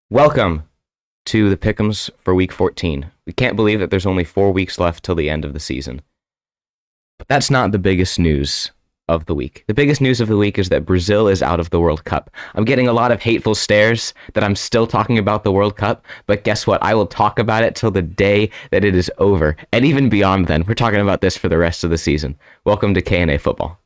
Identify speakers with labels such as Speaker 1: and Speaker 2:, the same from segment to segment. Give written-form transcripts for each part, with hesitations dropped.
Speaker 1: Welcome to the Pick'ems for Week 14. We can't believe that there's only 4 weeks left till the end of the season. But that's not the biggest news of the week. The biggest news of the week is that Brazil is out of the World Cup. I'm getting a lot of hateful stares that I'm still talking about the World Cup, but guess what? I will talk about it till the day that it is over. And even beyond then, we're talking about this for the rest of the season. Welcome to K&A Football.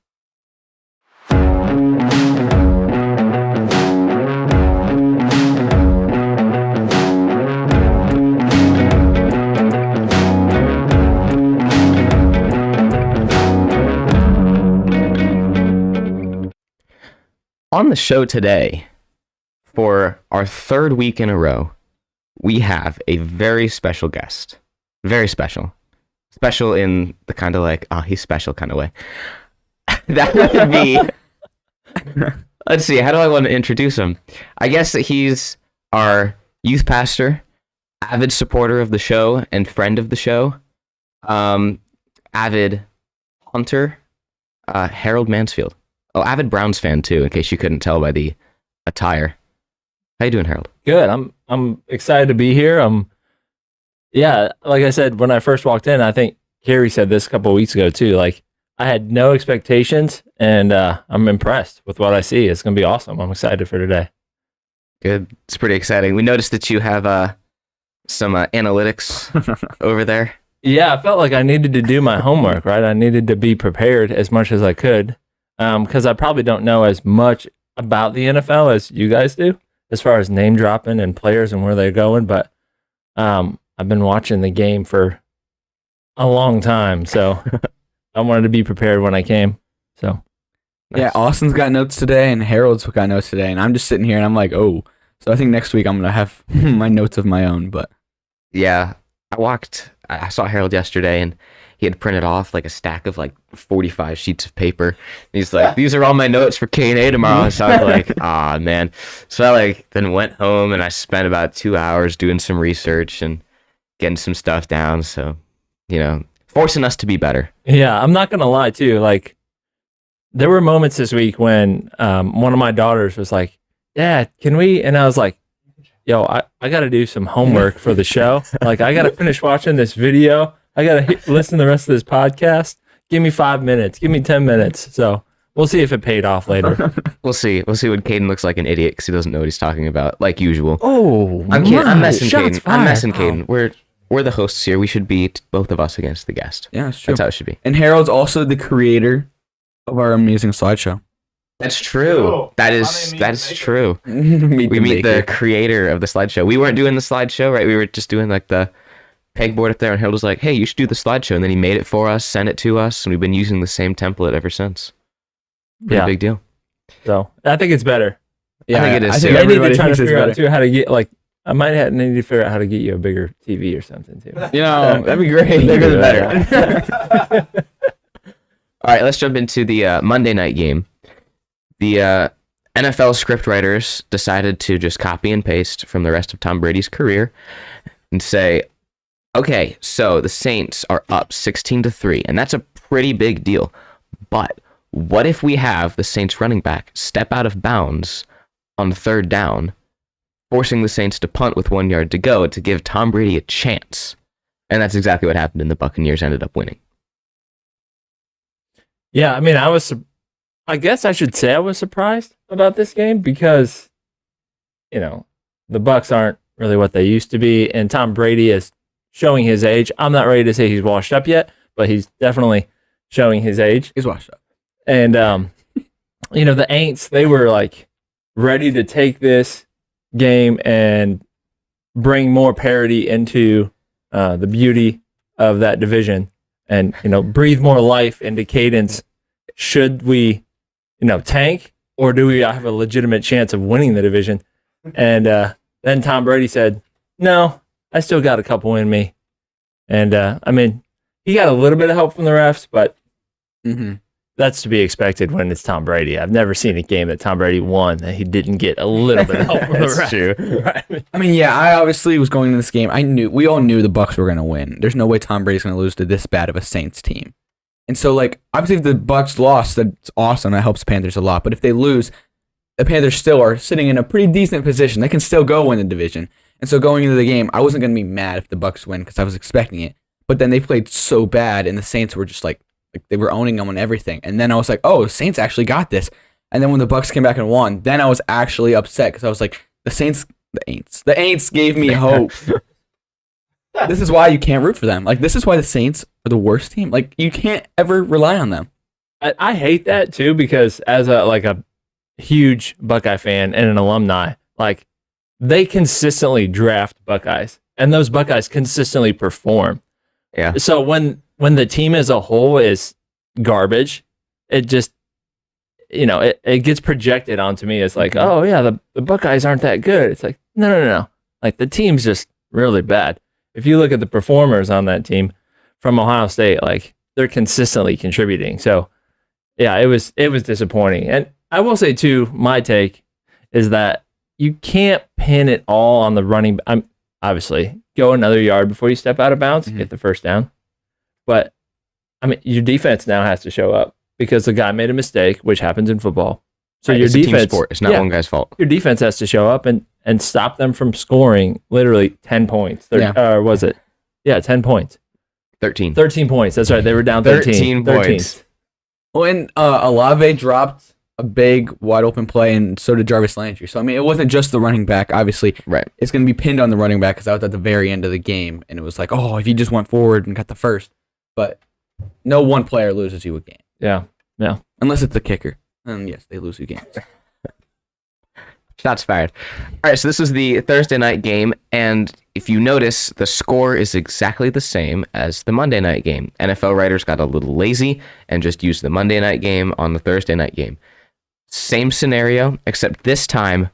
Speaker 1: On the show today, for our third week in a row, we have a very special guest. Very special. Special in the kind of like, oh, he's special kind of way. That would be... Let's see, how do I want to introduce him? I guess that he's our youth pastor, avid supporter of the show and friend of the show, avid hunter, Harold Mansfield. Oh, avid Browns fan too, in case you couldn't tell by the attire. How you doing, Harold?
Speaker 2: Good. I'm excited to be here. Yeah, like I said when I first walked in, I think Carrie said this a couple of weeks ago too. Like I had no expectations, and I'm impressed with what I see. It's gonna be awesome. I'm excited for today.
Speaker 1: Good. It's pretty exciting. We noticed that you have some analytics over there.
Speaker 2: Yeah, I felt like I needed to do my homework. Right, I needed to be prepared as much as I could. Because I probably don't know as much about the NFL as you guys do, as far as name dropping and players and where they're going. But I've been watching the game for a long time, so I wanted to be prepared when I came. So
Speaker 3: nice. Yeah, Austin's got notes today, and Harold's got notes today, and I'm just sitting here, and I'm like, oh. So I think next week I'm gonna have my notes of my own. But
Speaker 1: yeah, I saw Harold yesterday, and he had printed off like a stack of like 45 sheets of paper. And he's like, these are all my notes for K&A tomorrow. So I was like, ah, man. So I like then went home and I spent about 2 hours doing some research and getting some stuff down. So, forcing us to be better.
Speaker 2: Yeah, I'm not gonna lie too. Like, there were moments this week when one of my daughters was like, "Dad, can we?" And I was like, "Yo, I got to do some homework for the show. Like, I got to finish watching this video. I got to listen to the rest of this podcast. Give me 5 minutes. Give me 10 minutes." So we'll see if it paid off later.
Speaker 1: We'll see. We'll see when Caden looks like an idiot because he doesn't know what he's talking about, like usual.
Speaker 2: Oh,
Speaker 1: I'm kidding. I'm messing,
Speaker 2: shots
Speaker 1: Caden. I'm messing,
Speaker 2: fired.
Speaker 1: Caden. We're the hosts here. We should be both of us against the guest.
Speaker 3: Yeah, it's true.
Speaker 1: That's how it should be.
Speaker 3: And Harold's also the creator of our amazing slideshow.
Speaker 1: That's true. That's true.
Speaker 3: we
Speaker 1: We meet the creator of the slideshow. We weren't doing the slideshow, right? We were just doing like the pegboard up there, and Harold was like, "Hey, you should do the slideshow," and then he made it for us, sent it to us, and we've been using the same template ever since. Pretty big deal.
Speaker 2: So I think it's better.
Speaker 1: I think it is,
Speaker 3: I
Speaker 1: too.
Speaker 3: think
Speaker 2: I need to
Speaker 3: everybody
Speaker 2: try to
Speaker 3: thinks it's
Speaker 2: figure out
Speaker 3: better.
Speaker 2: too how to get like. I might need to figure out how to get you a bigger TV or something too.
Speaker 3: You know, that'd be great.
Speaker 1: Bigger the better. All right, let's jump into the Monday night game. The NFL scriptwriters decided to just copy and paste from the rest of Tom Brady's career and say, okay, so the Saints are up 16-3, and that's a pretty big deal. But what if we have the Saints running back step out of bounds on third down, forcing the Saints to punt with 1 yard to go to give Tom Brady a chance? And that's exactly what happened, and the Buccaneers ended up winning.
Speaker 2: Yeah, I mean, I guess I should say I was surprised about this game because, you know, the Bucs aren't really what they used to be, and Tom Brady is showing his age. I'm not ready to say he's washed up yet, but he's definitely showing his age.
Speaker 3: He's washed up.
Speaker 2: And, you know, the Aints, they were like ready to take this game and bring more parity into the beauty of that division and, you know, breathe more life into Cadence. Should we, you know, tank, or do we have a legitimate chance of winning the division? And then Tom Brady said, "No, I still got a couple in me." And I mean, he got a little bit of help from the refs, but that's to be expected when it's Tom Brady. I've never seen a game that Tom Brady won that he didn't get a little bit of help from the refs.
Speaker 1: That's true.
Speaker 2: Right?
Speaker 3: I mean, yeah, I obviously was going into this game. We all knew the Bucs were going to win. There's no way Tom Brady's going to lose to this bad of a Saints team. And so, like, obviously, if the Bucs lost, that's awesome. That helps Panthers a lot. But if they lose, the Panthers still are sitting in a pretty decent position. They can still go win the division. And so, going into the game, I wasn't going to be mad if the Bucs win because I was expecting it. But then they played so bad, and the Saints were just like they were owning them on everything. And then I was like, oh, the Saints actually got this. And then when the Bucs came back and won, then I was actually upset because I was like, the Aints gave me hope. This is why you can't root for them. Like, this is why the Saints are the worst team. Like, you can't ever rely on them.
Speaker 2: I hate that too because as a huge Buckeye fan and an alumni, like, they consistently draft Buckeyes and those Buckeyes consistently perform.
Speaker 1: Yeah.
Speaker 2: So when the team as a whole is garbage, it just, you know, it gets projected onto me as like, oh yeah, the Buckeyes aren't that good. It's like, no. Like, the team's just really bad. If you look at the performers on that team from Ohio State, like, they're consistently contributing. So yeah, it was disappointing. And I will say too, my take is that you can't pin it all on the running. Obviously go another yard before you step out of bounds, get the first down. But I mean, your defense now has to show up because the guy made a mistake, which happens in football. So
Speaker 1: Right,
Speaker 2: your
Speaker 1: it's a
Speaker 2: defense,
Speaker 1: team sport. It's not one guy's fault.
Speaker 2: your defense has to show up and stop them from scoring literally 10 points. Or was it? Yeah, 10 points.
Speaker 1: 13.
Speaker 2: 13 points. That's right. They were down 13.
Speaker 1: 13 points.
Speaker 3: Well, and Olave dropped a big wide open play, and so did Jarvis Landry. So I mean, it wasn't just the running back. Obviously,
Speaker 1: Right.
Speaker 3: it's going to be pinned on the running back because I was at the very end of the game, and it was like, oh, if you just went forward and got the first, but no one player loses you a game
Speaker 2: Yeah.
Speaker 3: unless it's the kicker. And yes, they lose you games.
Speaker 1: Shots fired. All right, so this was the Thursday night game, and if you notice, the score is exactly the same as the Monday night game. NFL writers got a little lazy and just used the Monday night game on the Thursday night game. Same scenario, except this time,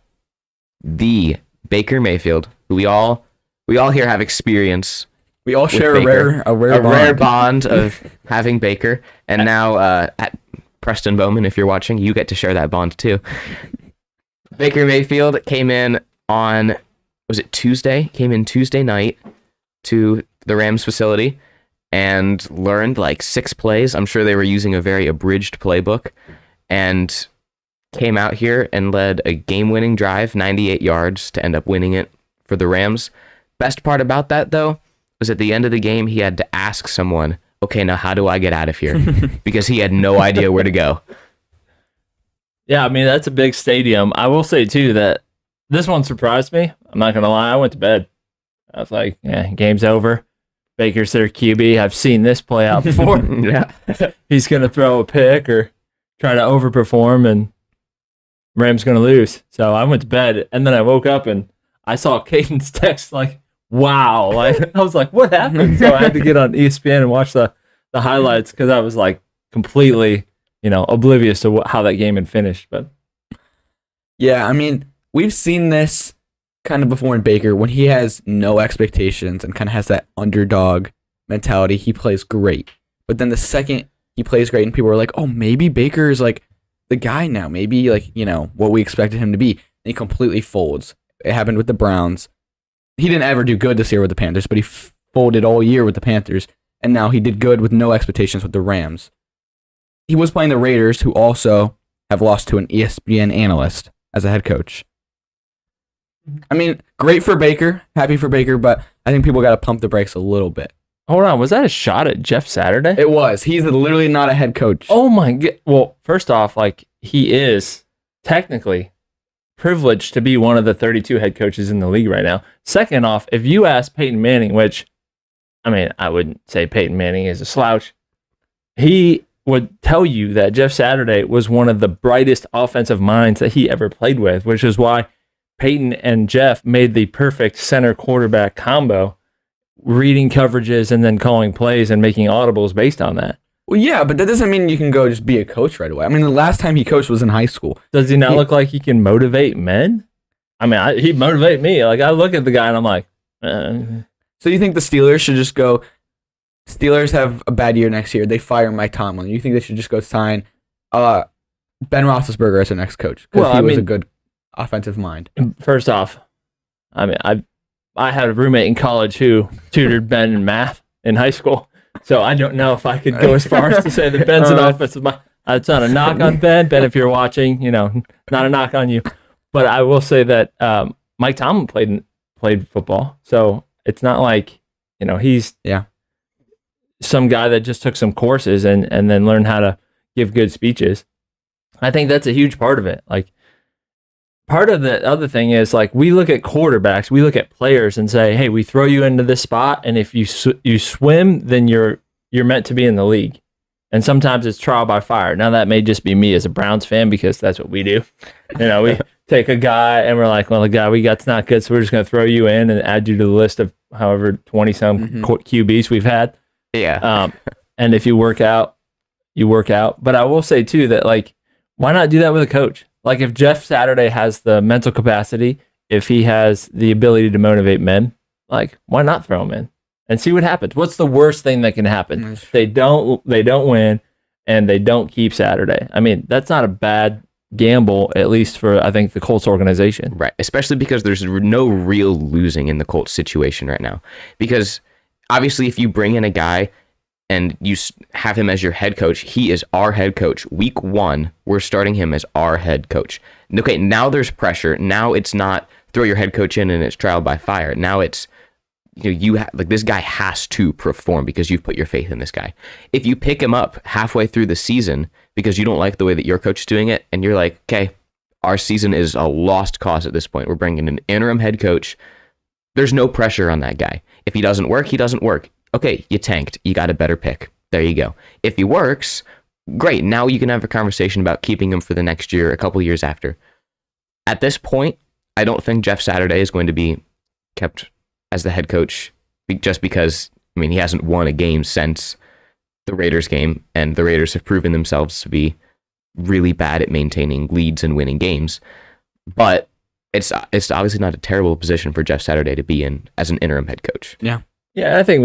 Speaker 1: the Baker Mayfield, who we all here have experience.
Speaker 3: We all share
Speaker 1: Baker.
Speaker 3: a rare
Speaker 1: bond of having Baker, and now at Preston Bowman, if you're watching, you get to share that bond too. Baker Mayfield came in on, was it Tuesday? Came in Tuesday night to the Rams facility and learned like 6 plays. I'm sure they were using a very abridged playbook, and came out here and led a game-winning drive, 98 yards, to end up winning it for the Rams. Best part about that, though, was at the end of the game, he had to ask someone, okay, now how do I get out of here? Because he had no idea where to go.
Speaker 2: Yeah, I mean, that's a big stadium. I will say, too, that this one surprised me. I'm not going to lie. I went to bed. I was like, yeah, game's over. Baker's their QB. I've seen this play out before.
Speaker 1: Yeah.
Speaker 2: He's going to throw a pick or try to overperform, and Rams going to lose. So I went to bed, and then I woke up, and I saw Caden's text like, wow. Like, I was like, what happened? So I had to get on ESPN and watch the highlights because I was like completely, oblivious to how that game had finished. But
Speaker 3: Yeah, I mean, we've seen this kind of before in Baker when he has no expectations and kind of has that underdog mentality. He plays great. But then the second he plays great and people are like, oh, maybe Baker is like the guy now. Maybe like, what we expected him to be. And he completely folds. It happened with the Browns. He didn't ever do good this year with the Panthers, but he folded all year with the Panthers. And now he did good with no expectations with the Rams. He was playing the Raiders, who also have lost to an ESPN analyst as a head coach. I mean, great for Baker, happy for Baker, but I think people got to pump the brakes a little bit.
Speaker 2: hold on, was that a shot at Jeff Saturday?
Speaker 3: It was. He's literally not a head coach.
Speaker 2: Oh my god. Well, first off, like he is technically privileged to be one of the 32 head coaches in the league right now. Second off, if you ask Peyton Manning, which I mean, I wouldn't say Peyton Manning is a slouch, he would tell you that Jeff Saturday was one of the brightest offensive minds that he ever played with, which is why Peyton and Jeff made the perfect center quarterback combo, reading coverages and then calling plays and making audibles based on that.
Speaker 3: Well, yeah, but that doesn't mean you can go just be a coach right away. I mean, the last time he coached was in high school.
Speaker 2: Does he not look like he can motivate men? I mean, he motivate me. Like, I look at the guy and I'm like,
Speaker 3: So you think the Steelers should just go, Steelers have a bad year next year, they fire Mike Tomlin. You think they should just go sign Ben Roethlisberger as their next coach? Because he was a good offensive mind.
Speaker 2: First off, I mean, I had a roommate in college who tutored Ben in math in high school. So I don't know if I could go as far as to say that Ben's an offensive mind. It's not a knock on Ben. Ben, if you're watching, not a knock on you. But I will say that Mike Tomlin played football. So it's not like, he's some guy that just took some courses and then learned how to give good speeches. I think that's a huge part of it. Like, part of the other thing is, like, we look at quarterbacks, we look at players and say, hey, we throw you into this spot, and if you swim, then you're meant to be in the league. And sometimes it's trial by fire. Now, that may just be me as a Browns fan because that's what we do. We take a guy and we're like, well, the guy we got's not good, so we're just going to throw you in and add you to the list of however 20-some QBs we've had.
Speaker 1: Yeah.
Speaker 2: And if you work out, you work out. But I will say, too, that, like, why not do that with a coach? Like, if Jeff Saturday has the mental capacity, if he has the ability to motivate men, like, why not throw him in and see what happens? What's the worst thing that can happen? They don't win, and they don't keep Saturday. I mean, that's not a bad gamble, at least for, I think, the Colts organization.
Speaker 1: Right, especially because there's no real losing in the Colts situation right now. Because obviously, if you bring in a guy and you have him as your head coach, he is our head coach. Week 1, we're starting him as our head coach. Okay, now there's pressure. Now it's not throw your head coach in and it's trial by fire. Now it's this guy has to perform because you've put your faith in this guy. If you pick him up halfway through the season because you don't like the way that your coach is doing it, and you're like, okay, our season is a lost cause at this point. We're bringing an interim head coach. There's no pressure on that guy. If he doesn't work, he doesn't work. Okay, you tanked. You got a better pick. There you go. If he works, great. Now you can have a conversation about keeping him for the next year, a couple years after. At this point, I don't think Jeff Saturday is going to be kept as the head coach just because, he hasn't won a game since the Raiders game, and the Raiders have proven themselves to be really bad at maintaining leads and winning games. But it's obviously not a terrible position for Jeff Saturday to be in as an interim head coach.
Speaker 3: Yeah.
Speaker 2: Yeah, I think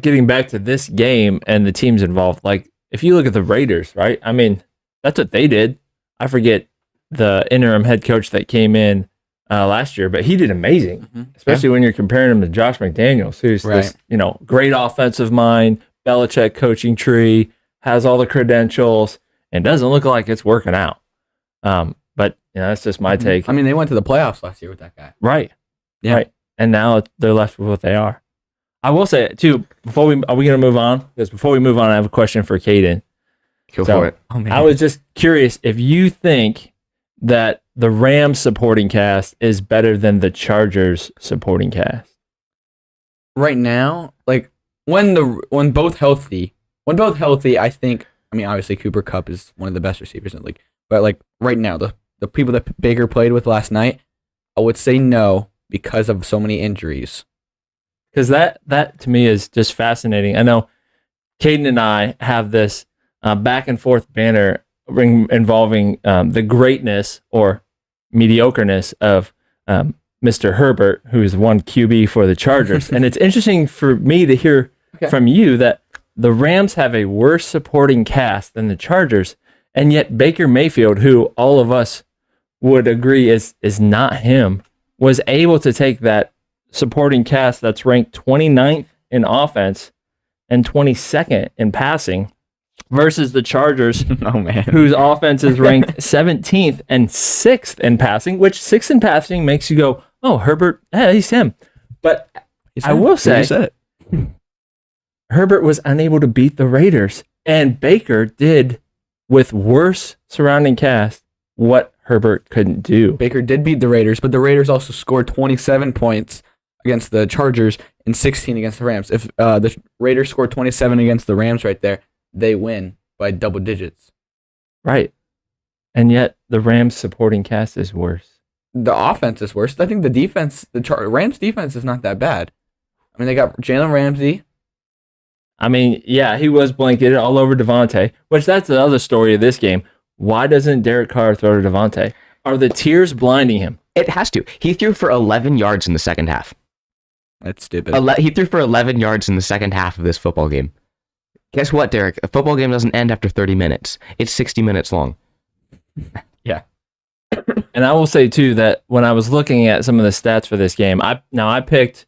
Speaker 2: getting back to this game and the teams involved, like, if you look at the Raiders, right? I mean, that's what they did. I forget the interim head coach that came in last year, but he did amazing, especially when you're comparing him to Josh McDaniels, who's this, great offensive mind, Belichick coaching tree, has all the credentials, and doesn't look like it's working out. But that's just my take.
Speaker 3: I mean, they went to the playoffs last year with that guy.
Speaker 2: Right.
Speaker 3: Yeah.
Speaker 2: Right. And now they're left with what they are. I will say too, are we going to move on? Because before we move on, I have a question for Caden.
Speaker 1: Go for it.
Speaker 3: Oh, man.
Speaker 2: I was just curious if you think that the Rams supporting cast is better than the Chargers supporting cast.
Speaker 3: Right now, like when both healthy, I think. I mean, obviously Cooper Kupp is one of the best receivers in the league, but like right now, the people that Baker played with last night, I would say no because of so many injuries.
Speaker 2: Because that to me is just fascinating. I know Caden and I have this back and forth banner involving the greatness or mediocreness of Mr. Herbert, who is one QB for the Chargers. And it's interesting for me to hear from you that the Rams have a worse supporting cast than the Chargers, and yet Baker Mayfield, who all of us would agree is not him, was able to take that supporting cast that's ranked 29th in offense and 22nd in passing versus the Chargers,
Speaker 3: Oh man,
Speaker 2: whose offense is ranked 17th and 6th in passing, which 6th in passing makes you go, oh, Herbert, he's him. But I will say,
Speaker 3: you said it.
Speaker 2: Herbert was unable to beat the Raiders, and Baker did with worse surrounding cast what Herbert couldn't do.
Speaker 3: Baker did beat the Raiders, but the Raiders also scored 27 points against the Chargers and 16 against the Rams. If the Raiders scored 27 against the Rams right there, they win by double digits.
Speaker 2: Right. And yet the Rams supporting cast is worse.
Speaker 3: The offense is worse. I think the defense, Rams defense is not that bad. I mean, they got Jalen Ramsey.
Speaker 2: I mean, yeah, he was blanketed all over Devontae, which that's the other story of this game. Why doesn't Derek Carr throw to Devontae? Are the tears blinding him?
Speaker 1: It has to. He threw for 11 yards in the second half.
Speaker 3: That's stupid.
Speaker 1: He threw for 11 yards in the second half of this football game. Guess what, Derek? A football game doesn't end after 30 minutes. It's 60 minutes long.
Speaker 3: Yeah.
Speaker 2: And I will say, too, that when I was looking at some of the stats for this game, I picked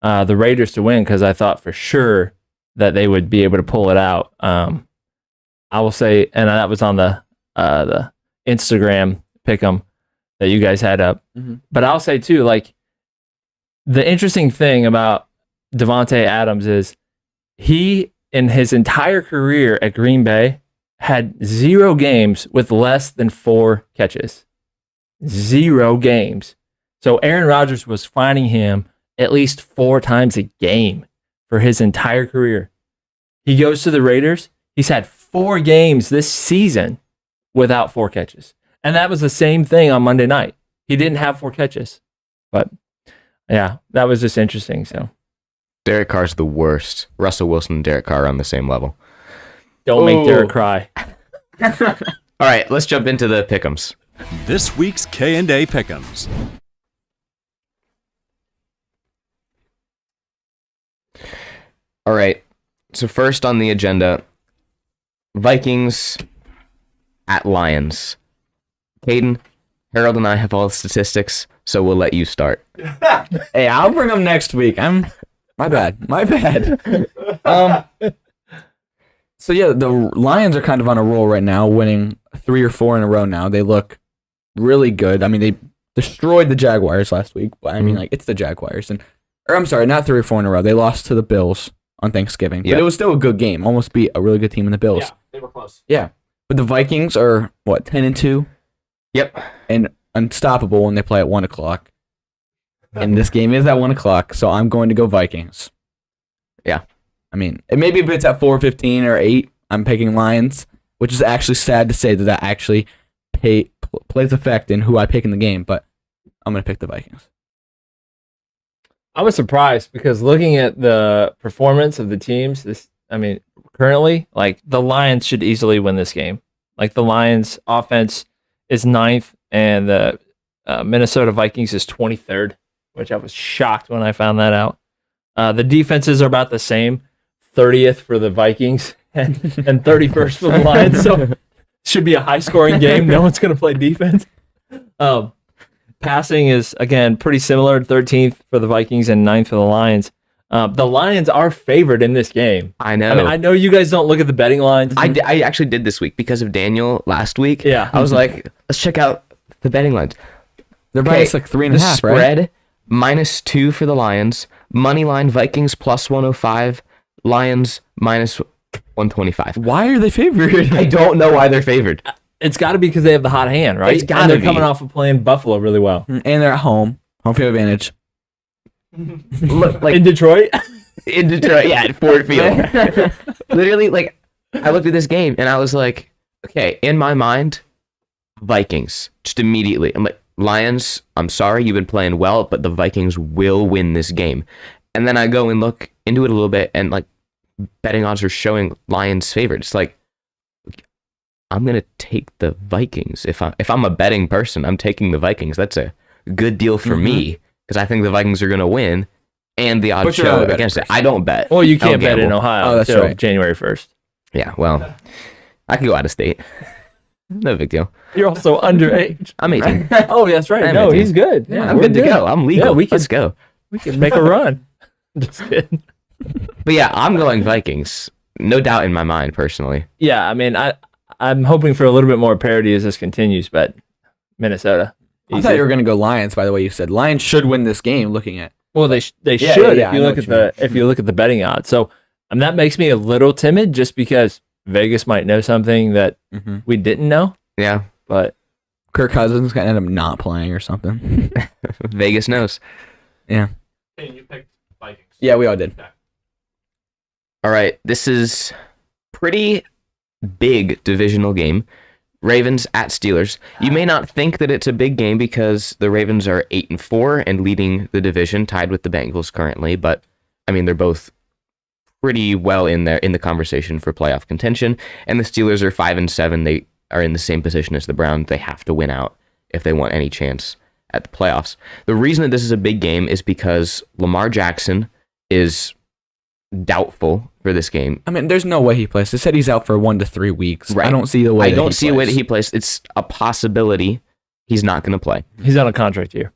Speaker 2: the Raiders to win because I thought for sure that they would be able to pull it out. I will say, and that was on the Instagram pick'em that you guys had up.
Speaker 3: Mm-hmm.
Speaker 2: But I'll say, too, like, the interesting thing about Devontae Adams is he, in his entire career at Green Bay, had 0 games with less than 4 catches. 0 games. So Aaron Rodgers was finding him at least 4 times a game for his entire career. He goes to the Raiders. He's had 4 games this season without 4 catches. And that was the same thing on Monday night. He didn't have 4 catches. But yeah, that was just interesting. So
Speaker 1: Derek Carr's the worst. Russell Wilson and Derek Carr are on the same level.
Speaker 2: don't make Derek cry.
Speaker 1: All right, let's jump into the pick'ems.
Speaker 4: This week's K&A Pick'ems.
Speaker 1: All right, so first on the agenda, Vikings at Lions. Caden, Harold and I have all the statistics, so we'll let you start.
Speaker 3: Hey, I'll bring them next week. My bad. So yeah, the Lions are kind of on a roll right now, winning 3 or 4 in a row now. They look really good. I mean, they destroyed the Jaguars last week, but I mean, like, it's the Jaguars. Or I'm sorry, not 3 or 4 in a row. They lost to the Bills on Thanksgiving, but it was still a good game. Almost beat a really good team in the Bills.
Speaker 2: Yeah, they were close.
Speaker 3: Yeah, but the Vikings are 10-2.
Speaker 1: Yep.
Speaker 3: And unstoppable when they play at 1:00. And this game is at 1:00, so I'm going to go Vikings.
Speaker 1: Yeah.
Speaker 3: I mean, maybe if it's at 4:15 or 8, I'm picking Lions, which is actually sad to say that actually plays effect in who I pick in the game, but I'm going to pick the Vikings.
Speaker 2: I was surprised because looking at the performance of the teams, currently, like, the Lions should easily win this game. Like, the Lions offense is 9th and the Minnesota Vikings is 23rd, which I was shocked when I found that out. The defenses are about the same, 30th for the Vikings and 31st for the Lions. So it should be a high-scoring game. No one's going to play defense. Passing is, again, pretty similar, 13th for the Vikings and 9th for the Lions. The Lions are favored in this game.
Speaker 1: I know.
Speaker 2: I mean, I know you guys don't look at the betting lines.
Speaker 1: I actually did this week because of Daniel last week.
Speaker 2: Yeah.
Speaker 1: I was like, let's check out the betting lines.
Speaker 3: They're
Speaker 1: Okay,
Speaker 3: minus like 3.5,
Speaker 1: the
Speaker 3: right?
Speaker 1: spread -2 for the Lions. Money line Vikings +105. Lions -125.
Speaker 3: Why are they favored?
Speaker 1: I don't know why they're favored.
Speaker 2: It's got to be because they have the hot hand, right?
Speaker 1: It's gotta
Speaker 2: and they're
Speaker 1: be.
Speaker 2: coming off of playing Buffalo really well.
Speaker 3: And they're at home. Home field advantage.
Speaker 1: Look, like
Speaker 2: In Detroit?
Speaker 1: in Detroit, yeah, at Ford Field. Literally, like, I looked at this game and I was like, okay, in my mind, Vikings, just immediately. I'm like, Lions, I'm sorry, you've been playing well, but the Vikings will win this game. And then I go and look into it a little bit, and like, betting odds are showing Lions favored. It's like, I'm gonna take the Vikings. If I'm a betting person, I'm taking the Vikings. That's a good deal for me because I think the Vikings are gonna win, and the odds
Speaker 3: But you're not a
Speaker 1: show
Speaker 3: betting
Speaker 1: against it.
Speaker 3: person.
Speaker 1: I don't bet.
Speaker 2: Well, you
Speaker 1: I don't
Speaker 2: can't bet in
Speaker 1: gamble.
Speaker 2: Ohio
Speaker 3: Oh, that's
Speaker 2: until
Speaker 3: right.
Speaker 2: January 1st.
Speaker 1: Yeah, well, I can go out of state. No big deal.
Speaker 2: You're also underage.
Speaker 1: I'm 18.
Speaker 2: Oh, that's right.
Speaker 1: I'm
Speaker 2: No,
Speaker 1: 18.
Speaker 2: he's good. Yeah,
Speaker 1: I'm
Speaker 2: we're
Speaker 1: good to go. I'm legal.
Speaker 2: Yeah,
Speaker 1: Let's go.
Speaker 2: We can make a run. Just kidding.
Speaker 1: But yeah, I'm going Vikings. No doubt in my mind, personally.
Speaker 2: Yeah, I mean, I'm hoping for a little bit more parity as this continues, but Minnesota.
Speaker 3: I thought you were going to go Lions, by the way you said. Lions should win this game, looking at.
Speaker 2: Well, they
Speaker 3: Yeah,
Speaker 2: should
Speaker 3: yeah,
Speaker 2: if you
Speaker 3: I know
Speaker 2: look
Speaker 3: what
Speaker 2: at
Speaker 3: you
Speaker 2: if you look at the betting odds. So that makes me a little timid just because Vegas might know something that we didn't know.
Speaker 1: Yeah,
Speaker 2: But
Speaker 3: Kirk Cousins going to end up not playing or something.
Speaker 1: Vegas knows.
Speaker 3: Yeah.
Speaker 2: you picked Vikings.
Speaker 3: Yeah, we all did.
Speaker 1: All right, this is pretty big divisional game. Ravens at Steelers. You may not think that it's a big game because the Ravens are 8-4 and leading the division, tied with the Bengals currently. But I mean, they're both pretty well in the conversation for playoff contention. And the Steelers are 5-7. They are in the same position as the Browns. They have to win out if they want any chance at the playoffs. The reason that this is a big game is because Lamar Jackson is doubtful for this game.
Speaker 3: I mean, there's no way he plays. They said he's out for 1 to 3 weeks.
Speaker 1: Right.
Speaker 3: I don't see the way.
Speaker 1: I don't see a way that he plays. It's a possibility he's not going to play.
Speaker 2: He's on a contract year.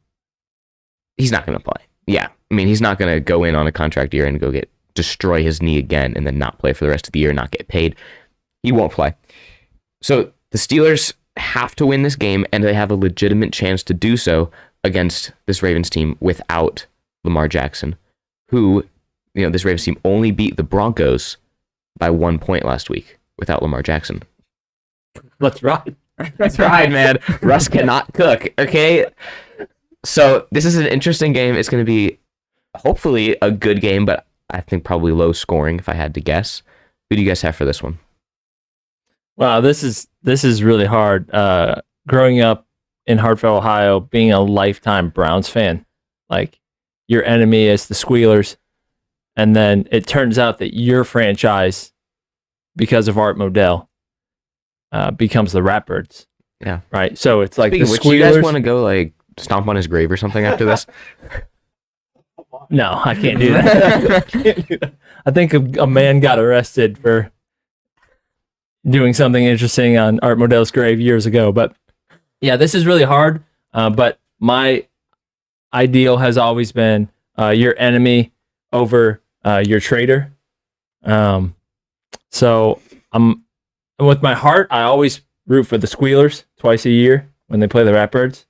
Speaker 1: He's not going to play. Yeah. I mean, he's not going to go in on a contract year and destroy his knee again and then not play for the rest of the year and not get paid. He won't play. So the Steelers have to win this game, and they have a legitimate chance to do so against this Ravens team without Lamar Jackson, who, this Ravens team only beat the Broncos by 1 point last week without Lamar Jackson.
Speaker 2: That's right.
Speaker 1: That's right, man. Russ cannot cook, okay? So this is an interesting game. It's going to be hopefully a good game, but I think probably low scoring if I had to guess. Who do you guys have for this one?
Speaker 2: Wow, this is really hard. Growing up in Hartford, Ohio, being a lifetime Browns fan, like your enemy is the Squealers, and then it turns out that your franchise, because of Art Modell, becomes the Ratbirds.
Speaker 1: Yeah.
Speaker 2: Right. So it's like
Speaker 1: Speaking
Speaker 2: the
Speaker 1: of which, you guys
Speaker 2: Squealers.
Speaker 1: want to go like stomp on his grave or something after this?
Speaker 2: No, I can't do that. I think a man got arrested for doing something interesting on Art Modell's grave years ago. But yeah, this is really hard. But my ideal has always been your enemy over your traitor. So with my heart, I always root for the Squealers twice a year when they play the Ratbirds.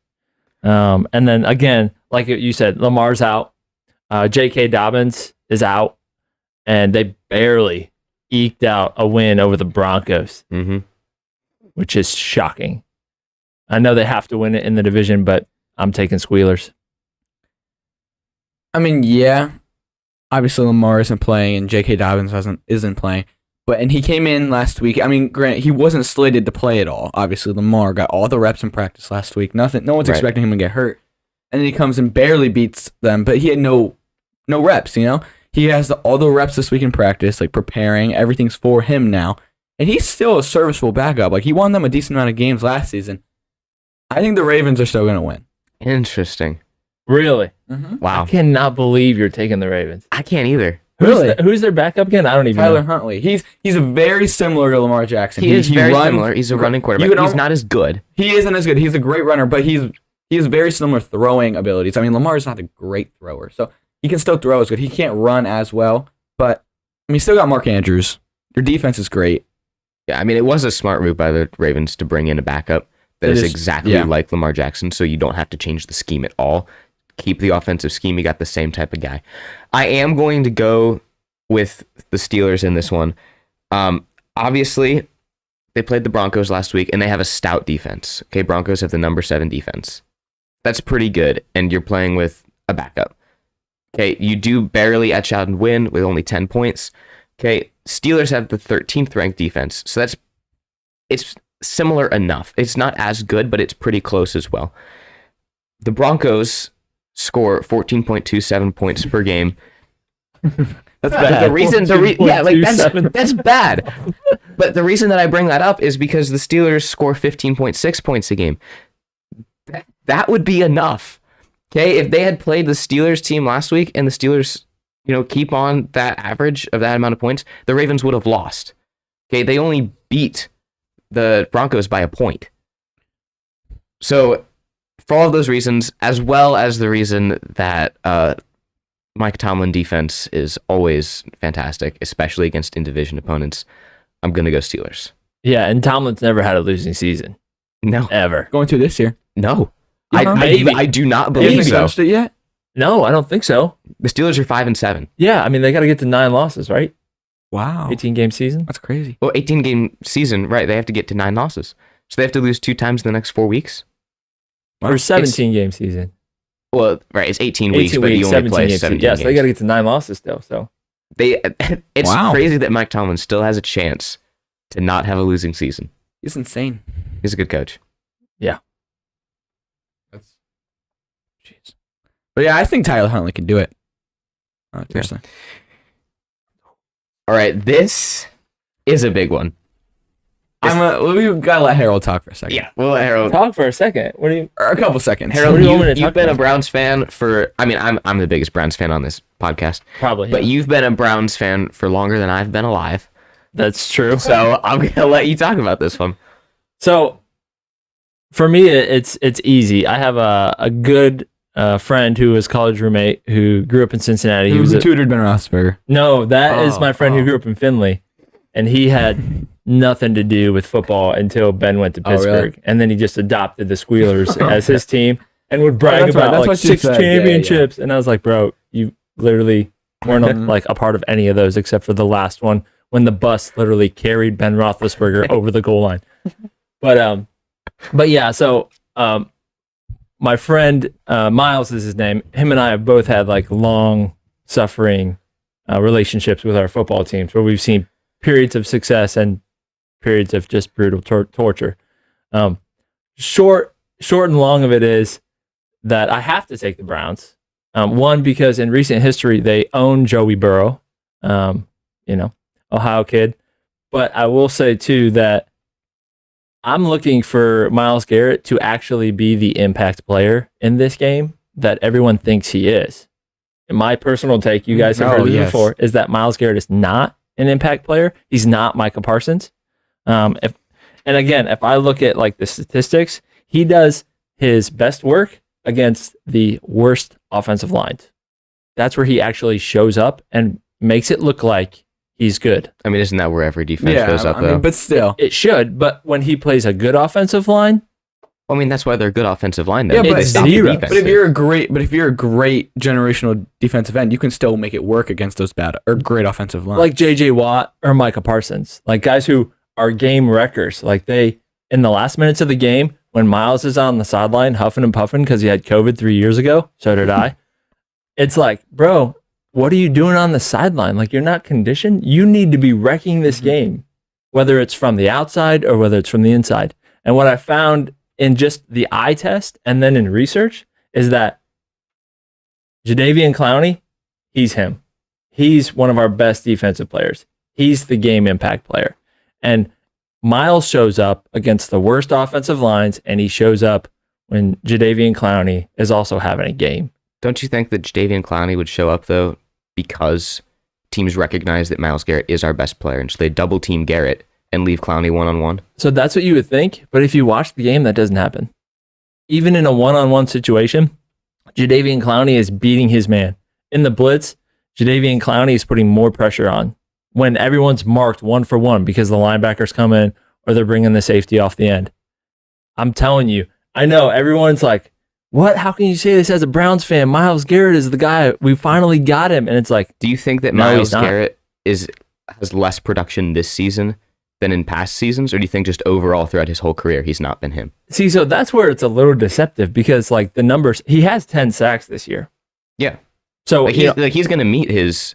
Speaker 2: And then again, like you said, Lamar's out. J.K. Dobbins is out, and they barely eked out a win over the Broncos, which is shocking. I know they have to win it in the division, but I'm taking Squealers.
Speaker 3: I mean, yeah. Obviously, Lamar isn't playing, and J.K. Dobbins isn't playing. And he came in last week. I mean, granted, he wasn't slated to play at all. Obviously, Lamar got all the reps in practice last week. No one's expecting him to get hurt. And then he comes and barely beats them, but he had no reps, He has all the reps this week in practice, like preparing. Everything's for him now. And he's still a serviceable backup. Like, he won them a decent amount of games last season. I think the Ravens are still going to win.
Speaker 1: Interesting.
Speaker 2: Really?
Speaker 1: Wow.
Speaker 2: I cannot believe you're taking the Ravens.
Speaker 1: I can't either.
Speaker 2: Who's their backup again? I don't even
Speaker 3: Tyler
Speaker 2: know.
Speaker 3: Huntley. He's very similar to Lamar Jackson.
Speaker 1: He is very
Speaker 3: runs-
Speaker 1: similar. He's a running
Speaker 3: You
Speaker 1: quarterback.
Speaker 3: could
Speaker 1: He's
Speaker 3: al-
Speaker 1: not as good.
Speaker 3: He isn't as good. He's a great runner, but he has very similar throwing abilities. I mean, Lamar's not a great thrower, so He can still throw as good. He can't run as well, but I mean, still got Mark Andrews. Your defense is great.
Speaker 1: Yeah, I mean, it was a smart move by the Ravens to bring in a backup that is exactly like Lamar Jackson, so you don't have to change the scheme at all. Keep the offensive scheme. You got the same type of guy. I am going to go with the Steelers in this one. Obviously, they played the Broncos last week, and they have a stout defense. Okay, Broncos have the number 7 defense. That's pretty good, and you're playing with a backup. Okay, you do barely etch out and win with only 10 points. Okay, Steelers have the 13th ranked defense, so it's similar enough. It's not as good, but it's pretty close as well. The Broncos score 14.27 points per game.
Speaker 3: That's bad.
Speaker 1: That's bad. But the reason that I bring that up is because the Steelers score 15.6 points a game. That would be enough. Okay, if they had played the Steelers team last week and the Steelers, keep on that average of that amount of points, the Ravens would have lost. Okay, they only beat the Broncos by a point. So, for all of those reasons, as well as the reason that Mike Tomlin defense is always fantastic, especially against in-division opponents, I'm going to go Steelers.
Speaker 2: Yeah, and Tomlin's never had a losing season.
Speaker 1: No.
Speaker 2: Ever.
Speaker 3: Going to this year.
Speaker 1: No.
Speaker 2: Maybe.
Speaker 1: I do not
Speaker 3: They
Speaker 1: believe
Speaker 3: haven't
Speaker 1: so.
Speaker 3: clinched it yet?
Speaker 2: No, I don't think so.
Speaker 1: The Steelers are 5-7.
Speaker 2: Yeah, I mean, they got to get to 9 losses, right?
Speaker 3: Wow.
Speaker 2: 18-game season.
Speaker 3: That's crazy.
Speaker 1: Well, 18-game season, right? They have to get to 9 losses. So they have to lose 2 times in the next 4 weeks?
Speaker 2: Or 17-game season.
Speaker 1: Well, right, it's 18 weeks, but you only play 17
Speaker 2: Yeah,
Speaker 1: games.
Speaker 2: so they got to get to 9 losses still. So
Speaker 1: It's crazy that Mike Tomlin still has a chance to not have a losing season.
Speaker 3: He's insane.
Speaker 1: He's a good coach.
Speaker 2: Yeah.
Speaker 3: Jeez. But yeah, I think Tyler Huntley can do it. Seriously.
Speaker 1: All right, this is a big one.
Speaker 3: We've got to let Harold talk for a second.
Speaker 1: Yeah, well, Harold.
Speaker 2: Talk for a second. What do you?
Speaker 3: Or a couple seconds.
Speaker 1: Harold,
Speaker 2: What do you want me to
Speaker 1: you've
Speaker 2: talk
Speaker 1: been a
Speaker 2: about?
Speaker 1: Browns fan for. I mean, I'm the biggest Browns fan on this podcast,
Speaker 2: Probably.
Speaker 1: but
Speaker 2: yeah.
Speaker 1: you've been a Browns fan for longer than I've been alive.
Speaker 2: That's true.
Speaker 1: So I'm gonna let you talk about this one.
Speaker 2: So for me, it's easy. I have a good friend who was college roommate who grew up in Cincinnati.
Speaker 3: He was tutored Ben Roethlisberger.
Speaker 2: No, that is my friend who grew up in Findlay, and he had nothing to do with football until Ben went to Pittsburgh,
Speaker 3: really?
Speaker 2: and then he just adopted the Squealers as his team and would brag
Speaker 3: that's right.
Speaker 2: about
Speaker 3: That's
Speaker 2: like
Speaker 3: what you
Speaker 2: 6
Speaker 3: said.
Speaker 2: championships. And I was like, bro, you literally weren't like a part of any of those except for the last one when the bus literally carried Ben Roethlisberger over the goal line. But yeah, so my friend Miles is his name. Him and I have both had like long suffering relationships with our football teams where we've seen periods of success and periods of just brutal torture. Short and long of it is that I have to take the Browns. One, because in recent history they own Joey Burrow, Ohio kid. But I will say too that I'm looking for Myles Garrett to actually be the impact player in this game that everyone thinks he is. In my personal take, you guys have heard this before, is that Myles Garrett is not an impact player. He's not Micah Parsons. If I look at like the statistics, he does his best work against the worst offensive lines. That's where he actually shows up and makes it look like he's good.
Speaker 1: I mean, isn't that where every defense shows up, though?
Speaker 3: But still.
Speaker 2: It should, but when he plays a good offensive line,
Speaker 1: I mean, that's why they're a good offensive line, though.
Speaker 3: Yeah, but
Speaker 2: it's
Speaker 1: Stop the
Speaker 2: zero.
Speaker 1: defense.
Speaker 3: But if you're a great generational defensive end, you can still make it work against those bad or great offensive lines.
Speaker 2: like JJ Watt or Micah Parsons, like guys who are game wreckers, like they in the last minutes of the game when Miles is on the sideline huffing and puffing because he had COVID 3 years ago, so did I. It's like, bro, what are you doing on the sideline? Like, you're not conditioned. You need to be wrecking this game, whether it's from the outside or whether it's from the inside. And what I found in just the eye test and then in research is that Jadeveon Clowney, he's him. He's one of our best defensive players. He's the game impact player. And Miles shows up against the worst offensive lines, and he shows up when Jadeveon Clowney is also having a game.
Speaker 1: Don't you think that Jadeveon Clowney would show up, though, because teams recognize that Myles Garrett is our best player, and so they double team Garrett and leave Clowney one-on-one?
Speaker 2: So that's what you would think, but if you watch the game, that doesn't happen. Even in a one-on-one situation, Jadeveon Clowney is beating his man. in the blitz, Jadeveon Clowney is putting more pressure on when everyone's marked 1-for-1 because the linebackers come in or they're bringing the safety off the end. I'm telling you, I know everyone's like, what? How can you say this as a Browns fan? Myles Garrett is the guy. We finally got him. And it's like,
Speaker 1: do you think that
Speaker 2: no,
Speaker 1: Myles Garrett has less production this season than in past seasons, or do you think just overall throughout his whole career he's not been him?
Speaker 2: See, so that's where it's a little deceptive because like the numbers, he has 10 sacks this year.
Speaker 1: Yeah.
Speaker 2: So
Speaker 1: he's going to meet his,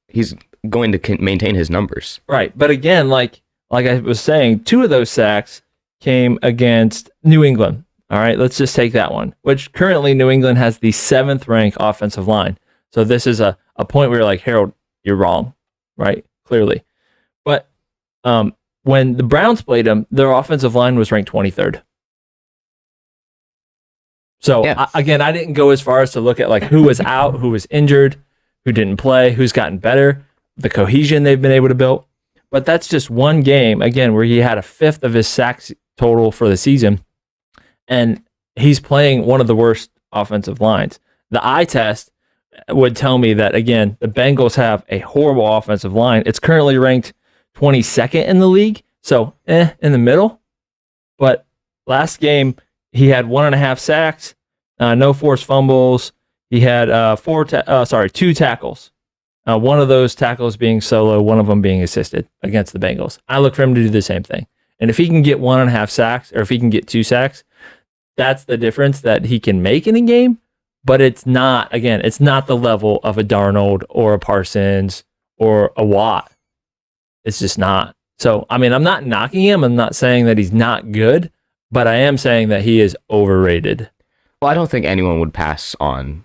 Speaker 1: he's going to maintain his numbers.
Speaker 2: Right. But again, like I was saying, 2 of those sacks came against New England. All right, let's just take that one, which currently New England has the 7th ranked offensive line. So this is a point where you're like, Harold, you're wrong, right? Clearly. But when the Browns played them, their offensive line was ranked 23rd. So
Speaker 1: yeah.
Speaker 2: Again, I didn't go as far as to look at like who was out, who was injured, who didn't play, who's gotten better, the cohesion they've been able to build. But that's just one game, again, where he had a 5th of his sacks total for the season. And he's playing one of the worst offensive lines. The eye test would tell me that, again, the Bengals have a horrible offensive line. It's currently ranked 22nd in the league, so in the middle. But last game, he had 1.5 sacks, no forced fumbles. He had 2 tackles. One of those tackles being solo, one of them being assisted against the Bengals. I look for him to do the same thing. And if he can get 1.5 sacks, or if he can get 2 sacks, that's the difference that he can make in a game. But it's not the level of a Darnold or a Parsons or a Watt. It's just not. So, I mean, I'm not knocking him. I'm not saying that he's not good, but I am saying that he is overrated.
Speaker 1: Well, I don't think anyone would pass on,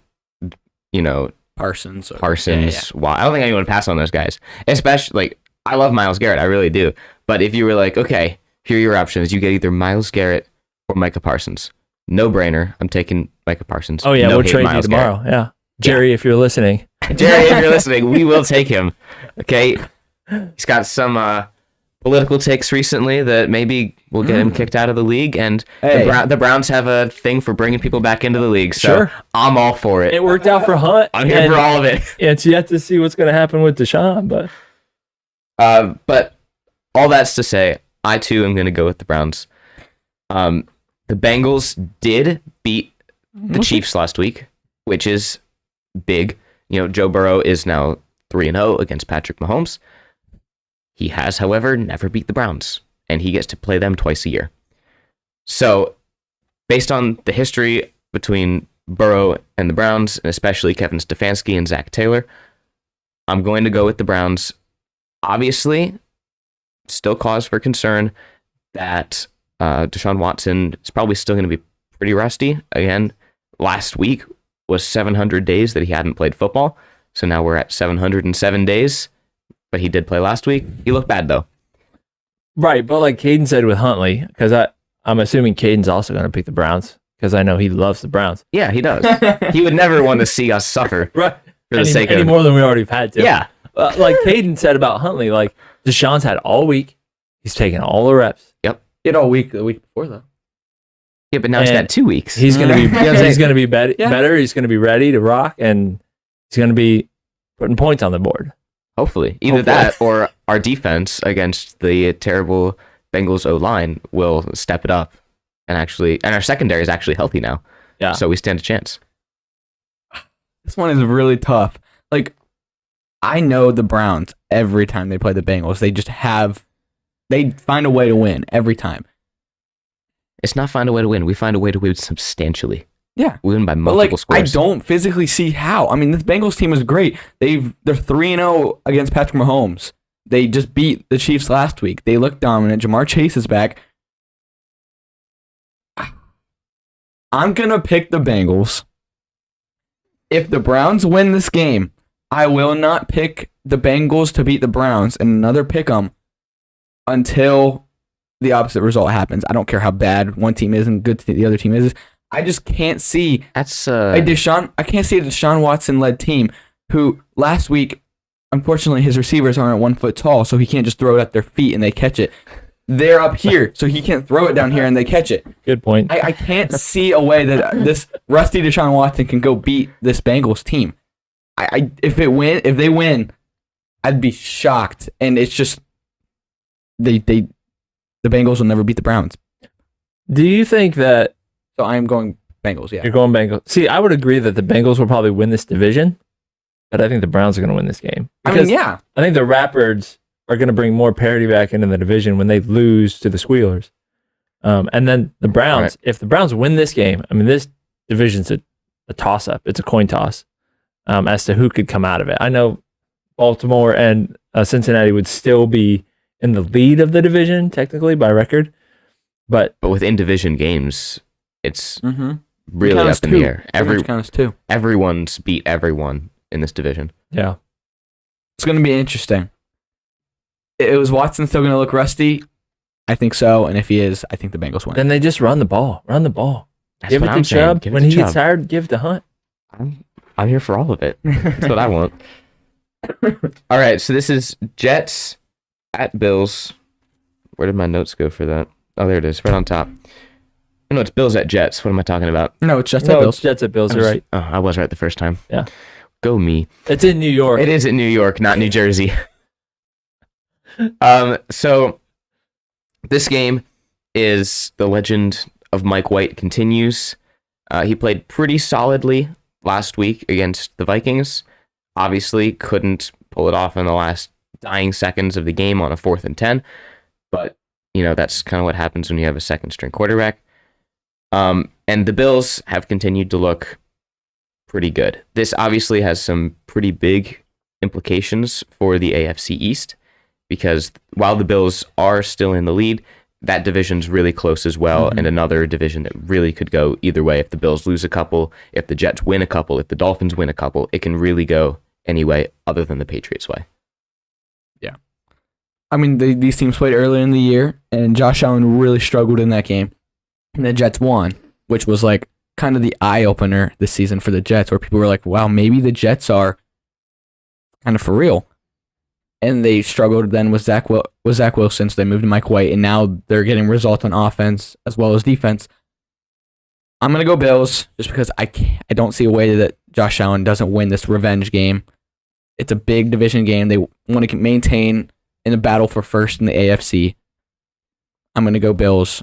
Speaker 3: Parsons.
Speaker 1: Watt. I don't think anyone would pass on those guys. Especially, I love Myles Garrett. I really do. But if you were like, okay, here are your options. You get either Myles Garrett or Micah Parsons. No brainer. I'm taking Micah Parsons.
Speaker 2: Oh, yeah,
Speaker 1: no
Speaker 2: we'll trade you
Speaker 1: Myles
Speaker 2: tomorrow.
Speaker 1: Garrett.
Speaker 2: Yeah. Jerry, if you're listening.
Speaker 1: Jerry, if you're listening, we will take him. Okay? He's got some political takes recently that maybe will get him kicked out of the league. And the Browns have a thing for bringing people back into the league. So
Speaker 2: sure.
Speaker 1: I'm all for it.
Speaker 2: It worked out for Hunt.
Speaker 1: I'm here for all of it.
Speaker 2: It's yet to see what's going to happen with Deshaun.
Speaker 1: But all that's to say, I too am going to go with the Browns. The Bengals did beat the Chiefs last week, which is big. Joe Burrow is now 3-0 against Patrick Mahomes. He has, however, never beat the Browns, and he gets to play them twice a year. So, based on the history between Burrow and the Browns, and especially Kevin Stefanski and Zach Taylor, I'm going to go with the Browns. Obviously, still cause for concern that Deshaun Watson is probably still going to be pretty rusty. Again, last week was 700 days that he hadn't played football. So now we're at 707 days. But he did play last week. He looked bad, though.
Speaker 2: Right, but like Caden said with Huntley, because I'm assuming Caden's also going to pick the Browns, because I know he loves the Browns.
Speaker 1: Yeah, he does. He would never want to see us suffer
Speaker 2: Right.
Speaker 1: for the sake
Speaker 2: any
Speaker 1: of...
Speaker 2: more than we already had to.
Speaker 1: Yeah.
Speaker 2: Like Caden said about Huntley, like Deshaun's had all week. He's taken all the reps.
Speaker 1: Yep.
Speaker 3: He had all week the week before, though.
Speaker 1: Yeah, but now he's got 2 weeks.
Speaker 2: He's going to be he's going to be better.
Speaker 3: Yeah.
Speaker 2: He's going to be ready to rock, and he's going to be putting points on the board.
Speaker 1: Hopefully. Either that or our defense against the terrible Bengals O-line will step it up. And our secondary is actually healthy now.
Speaker 2: Yeah.
Speaker 1: So we stand a chance.
Speaker 3: This one is really tough. I know the Browns, every time they play the Bengals, they find a way to win every time.
Speaker 1: It's not find a way to win. We find a way to win substantially.
Speaker 3: Yeah.
Speaker 1: We win by multiple scores.
Speaker 3: I don't physically see how. I mean, this Bengals team is great. They're 3-0 against Patrick Mahomes. They just beat the Chiefs last week. They look dominant. Jamar Chase is back. I'm going to pick the Bengals. If the Browns win this game, I will not pick the Bengals to beat the Browns and another pick 'em until the opposite result happens. I don't care how bad one team is and good the other team is. I just can't see I can't see a Deshaun Watson-led team who last week, unfortunately, his receivers aren't 1 foot tall, so he can't just throw it at their feet and they catch it. they're up here, so he can't throw it down here and they catch it.
Speaker 2: Good point.
Speaker 3: I can't see a way that this rusty Deshaun Watson can go beat this Bengals team. If they win, I'd be shocked. And it's just the Bengals will never beat the Browns.
Speaker 2: Do you think that
Speaker 3: So I'm going Bengals, yeah.
Speaker 2: you're going Bengals? See, I would agree that the Bengals will probably win this division, but I think the Browns are going to win this game.
Speaker 3: I mean, yeah.
Speaker 2: I think the Rapids are going to bring more parity back into the division when they lose to the Squealers. And then the Browns, if the Browns win this game, I mean, this division's a toss-up. It's a coin toss as to who could come out of it. I know Baltimore and Cincinnati would still be in the lead of the division, technically, by record. But
Speaker 1: within division games, it's
Speaker 3: Mm-hmm.
Speaker 1: really up in the air.
Speaker 3: Counts too.
Speaker 1: Everyone's beat everyone in this division.
Speaker 2: yeah.
Speaker 3: It's going to be interesting. Was Watson still going to look rusty? I think so. And if he is, I think the Bengals win.
Speaker 2: Then they just run the ball. Run the ball.
Speaker 1: That's
Speaker 2: Give it
Speaker 1: what
Speaker 2: to
Speaker 1: I'm saying.
Speaker 2: Chubb.
Speaker 1: Give it
Speaker 2: When
Speaker 1: to
Speaker 2: he gets
Speaker 1: Chubb.
Speaker 2: tired, give it to Hunt.
Speaker 1: I'm here for all of it. That's what I want. All right, so this is Jets at Bills. Where did my notes go for that? Oh, there it is, right on top. No, it's Bills at Jets. What am I talking about?
Speaker 3: No, it's just
Speaker 2: No,
Speaker 3: at Bills.
Speaker 2: Jets at Bills. You're right.
Speaker 1: Oh, I was right the first time.
Speaker 2: Yeah.
Speaker 1: Go me.
Speaker 2: It's in New York.
Speaker 1: It is in New York, not New Jersey. So this game is the legend of Mike White continues. He played pretty solidly last week against the Vikings. Obviously, couldn't pull it off in the last dying seconds of the game on a 4th and 10. But, that's kind of what happens when you have a second-string quarterback. And the Bills have continued to look pretty good. This obviously has some pretty big implications for the AFC East, because while the Bills are still in the lead, that division's really close as well, and another division that really could go either way. If the Bills lose a couple, if the Jets win a couple, if the Dolphins win a couple, it can really go any way other than the Patriots' way.
Speaker 3: Yeah. I mean, these teams played earlier in the year, and Josh Allen really struggled in that game. And the Jets won, which was like kind of the eye-opener this season for the Jets, where people were like, wow, maybe the Jets are kind of for real. And they struggled then with Zach Wilson, so they moved to Mike White, and now they're getting results on offense as well as defense. I'm going to go Bills just because I don't see a way that Josh Allen doesn't win this revenge game. It's a big division game. They want to maintain in a battle for first in the AFC. I'm going to go Bills.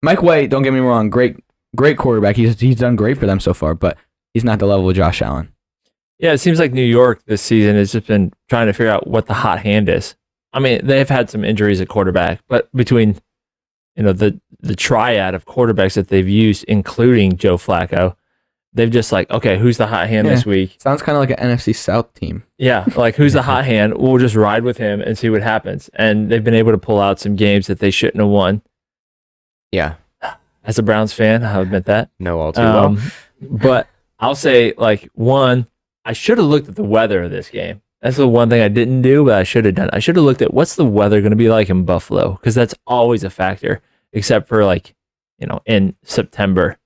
Speaker 3: Mike White, don't get me wrong, great quarterback. He's done great for them so far, but he's not the level of Josh Allen.
Speaker 2: Yeah, it seems like New York this season has just been trying to figure out what the hot hand is. I mean, they've had some injuries at quarterback, but between the triad of quarterbacks that they've used, including Joe Flacco, they've just like, okay, who's the hot hand this week?
Speaker 3: Sounds kind of like an NFC South team.
Speaker 2: Yeah, like who's the hot hand? We'll just ride with him and see what happens. And they've been able to pull out some games that they shouldn't have won.
Speaker 1: Yeah.
Speaker 2: As a Browns fan, I'll admit that.
Speaker 1: No, all too well.
Speaker 2: But I'll say, one, I should have looked at the weather of this game. That's the one thing I didn't do, but I should have done. I should have looked at what's the weather going to be like in Buffalo, because that's always a factor, except for in September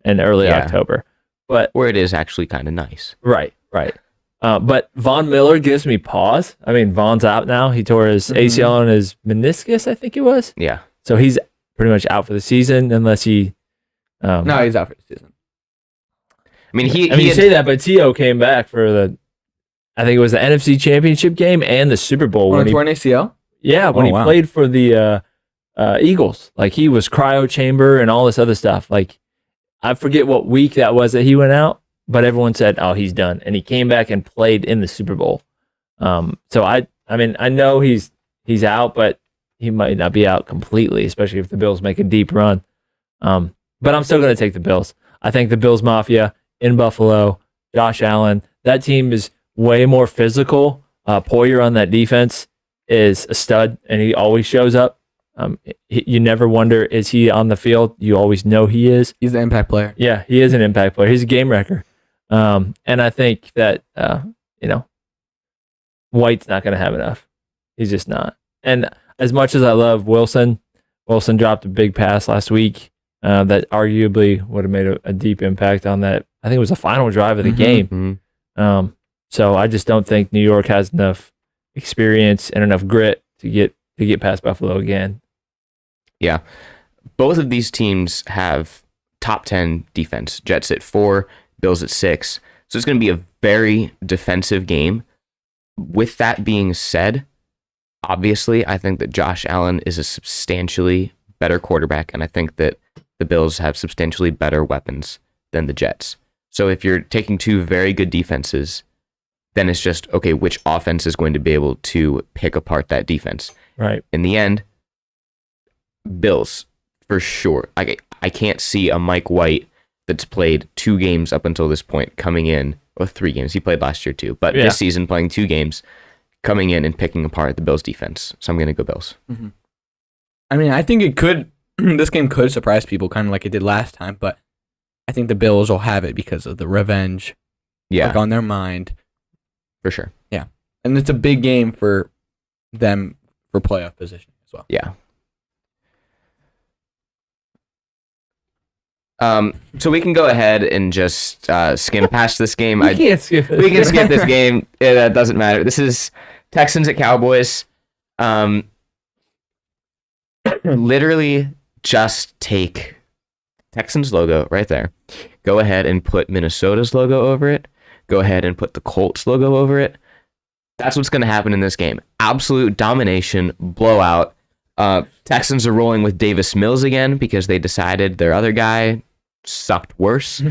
Speaker 2: and early October. But
Speaker 1: where it is actually kind of nice.
Speaker 2: Right. But Von Miller gives me pause. I mean, Von's out now. He tore his ACL and his meniscus, I think it was.
Speaker 1: Yeah.
Speaker 2: So he's pretty much out for the season unless he.
Speaker 3: No, he's out for the season.
Speaker 1: I mean,
Speaker 2: you say that, but T.O. came back for I think it was the NFC Championship game and the Super Bowl.
Speaker 3: When he torn ACL?
Speaker 2: Yeah, when he played for the Eagles. Like, he was cryo chamber and all this other stuff. Like, I forget what week that was that he went out, but everyone said, oh, he's done. And he came back and played in the Super Bowl. So I mean, I know he's out, but he might not be out completely, especially if the Bills make a deep run. But I'm still going to take the Bills. I think the Bills Mafia in Buffalo, Josh Allen, that team is way more physical. Poyer on that defense is a stud, and he always shows up. You never wonder, is he on the field? You always know he is.
Speaker 3: He's the impact player.
Speaker 2: Yeah, he is an impact player. He's a game wrecker. And I think that, White's not going to have enough. He's just not. And as much as I love Wilson dropped a big pass last week that arguably would have made a deep impact on that. I think it was the final drive of the game. So I just don't think New York has enough experience and enough grit to to get past Buffalo again.
Speaker 1: Yeah. Both of these teams have top 10 defense. Jets at 4, Bills at 6. So it's going to be a very defensive game. With that being said, obviously, I think that Josh Allen is a substantially better quarterback, and I think that the Bills have substantially better weapons than the Jets. So if you're taking two very good defenses, then it's just, okay, which offense is going to be able to pick apart that defense?
Speaker 2: Right.
Speaker 1: In the end, Bills, for sure. I can't see a Mike White that's played 2 games up until this point coming in, or 3 games. He played last year too, but this season playing 2 games, coming in and picking apart the Bills defense. So I'm going to go Bills.
Speaker 3: Mm-hmm. I mean, I think it could, this game could surprise people kind of like it did last time, but I think the Bills will have it because of the revenge on their mind.
Speaker 1: For sure.
Speaker 3: Yeah. And it's a big game for them for playoff position as well.
Speaker 1: Yeah. So we can go ahead and just skim past this game.
Speaker 2: We can't skip it.
Speaker 1: We can skip this game. It doesn't matter. This is Texans at Cowboys. Literally just take Texans logo right there. Go ahead and put Minnesota's logo over it. Go ahead and put the Colts logo over it. That's what's going to happen in this game. Absolute domination, blowout. Texans are rolling with Davis Mills again because they decided their other guy sucked worse.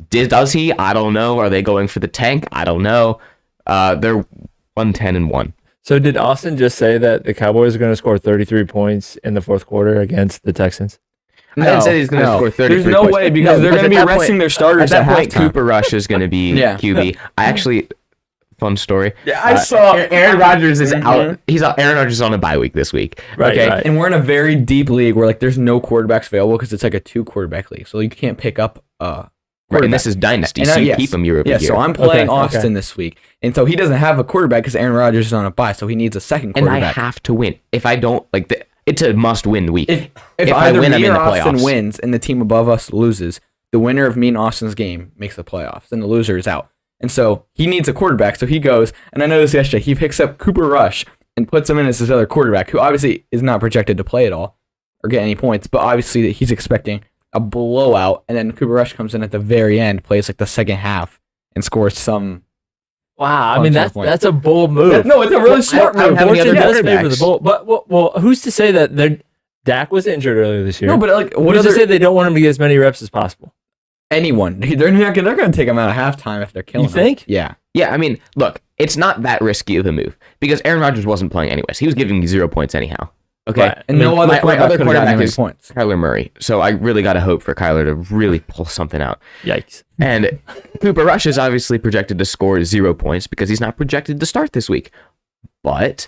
Speaker 1: Does he? I don't know. Are they going for the tank? I don't know. They're 1-10-1.
Speaker 2: So did Austin just say that the Cowboys are going to score 33 points in the fourth quarter against the Texans?
Speaker 1: I didn't say he's going to score 33
Speaker 3: There's no
Speaker 1: points.
Speaker 3: way because they're going to be resting their starters
Speaker 1: at that point.
Speaker 3: halftime.
Speaker 1: Cooper Rush is going to be QB. I actually, fun story.
Speaker 3: Yeah, I saw
Speaker 1: Aaron Rodgers is out. He's out. Aaron Rodgers is on a bye week this week.
Speaker 2: Right,
Speaker 1: okay,
Speaker 2: right.
Speaker 3: And we're in a very deep league where like there's no quarterbacks available because it's like a 2-quarterback league, so you can't pick up
Speaker 1: right, and this is dynasty,
Speaker 3: and
Speaker 1: so you keep him year over year.
Speaker 3: So I'm playing
Speaker 2: Okay,
Speaker 3: Austin this week, and so he doesn't have a quarterback because Aaron Rodgers is on a bye, so he needs a second
Speaker 1: And
Speaker 3: quarterback.
Speaker 1: I have to win. If I don't, it's a must-win week.
Speaker 3: If
Speaker 1: I
Speaker 3: either
Speaker 1: win, I'm
Speaker 3: me
Speaker 1: in
Speaker 3: or
Speaker 1: the
Speaker 3: Austin
Speaker 1: playoffs.
Speaker 3: wins and the team above us loses, the winner of me and Austin's game makes the playoffs, and the loser is out. And so he needs a quarterback, so he goes, and I noticed yesterday, he picks up Cooper Rush and puts him in as his other quarterback, who obviously is not projected to play at all or get any points, but obviously he's expecting a blowout, and then Cooper Rush comes in at the very end, plays like the second half, and scores some.
Speaker 2: Wow, I mean that's a bold move.
Speaker 3: No, it's a really smart
Speaker 1: I don't
Speaker 3: move.
Speaker 1: have any other
Speaker 2: Fortune does favor
Speaker 1: quarterbacks.
Speaker 2: the bold, but well, who's to say that Dak was injured earlier this year?
Speaker 3: No, but like, what
Speaker 2: who's to
Speaker 3: other
Speaker 2: say they don't want him to get as many reps as possible?
Speaker 3: anyone? They're going to take him out at halftime if they're killing
Speaker 2: You think?
Speaker 3: him. Yeah.
Speaker 1: Yeah, I mean, look, it's not that risky of a move because Aaron Rodgers wasn't playing anyways. He was giving me 0 points anyhow. Okay,
Speaker 2: Right.
Speaker 3: And no other
Speaker 1: my
Speaker 3: quarterback
Speaker 1: other
Speaker 3: could have gotten
Speaker 1: quarterback
Speaker 3: any
Speaker 1: is
Speaker 3: points.
Speaker 1: Kyler Murray, so I really got to hope for Kyler to really pull something out.
Speaker 2: Yikes!
Speaker 1: And Cooper Rush is obviously projected to score 0 points because he's not projected to start this week. But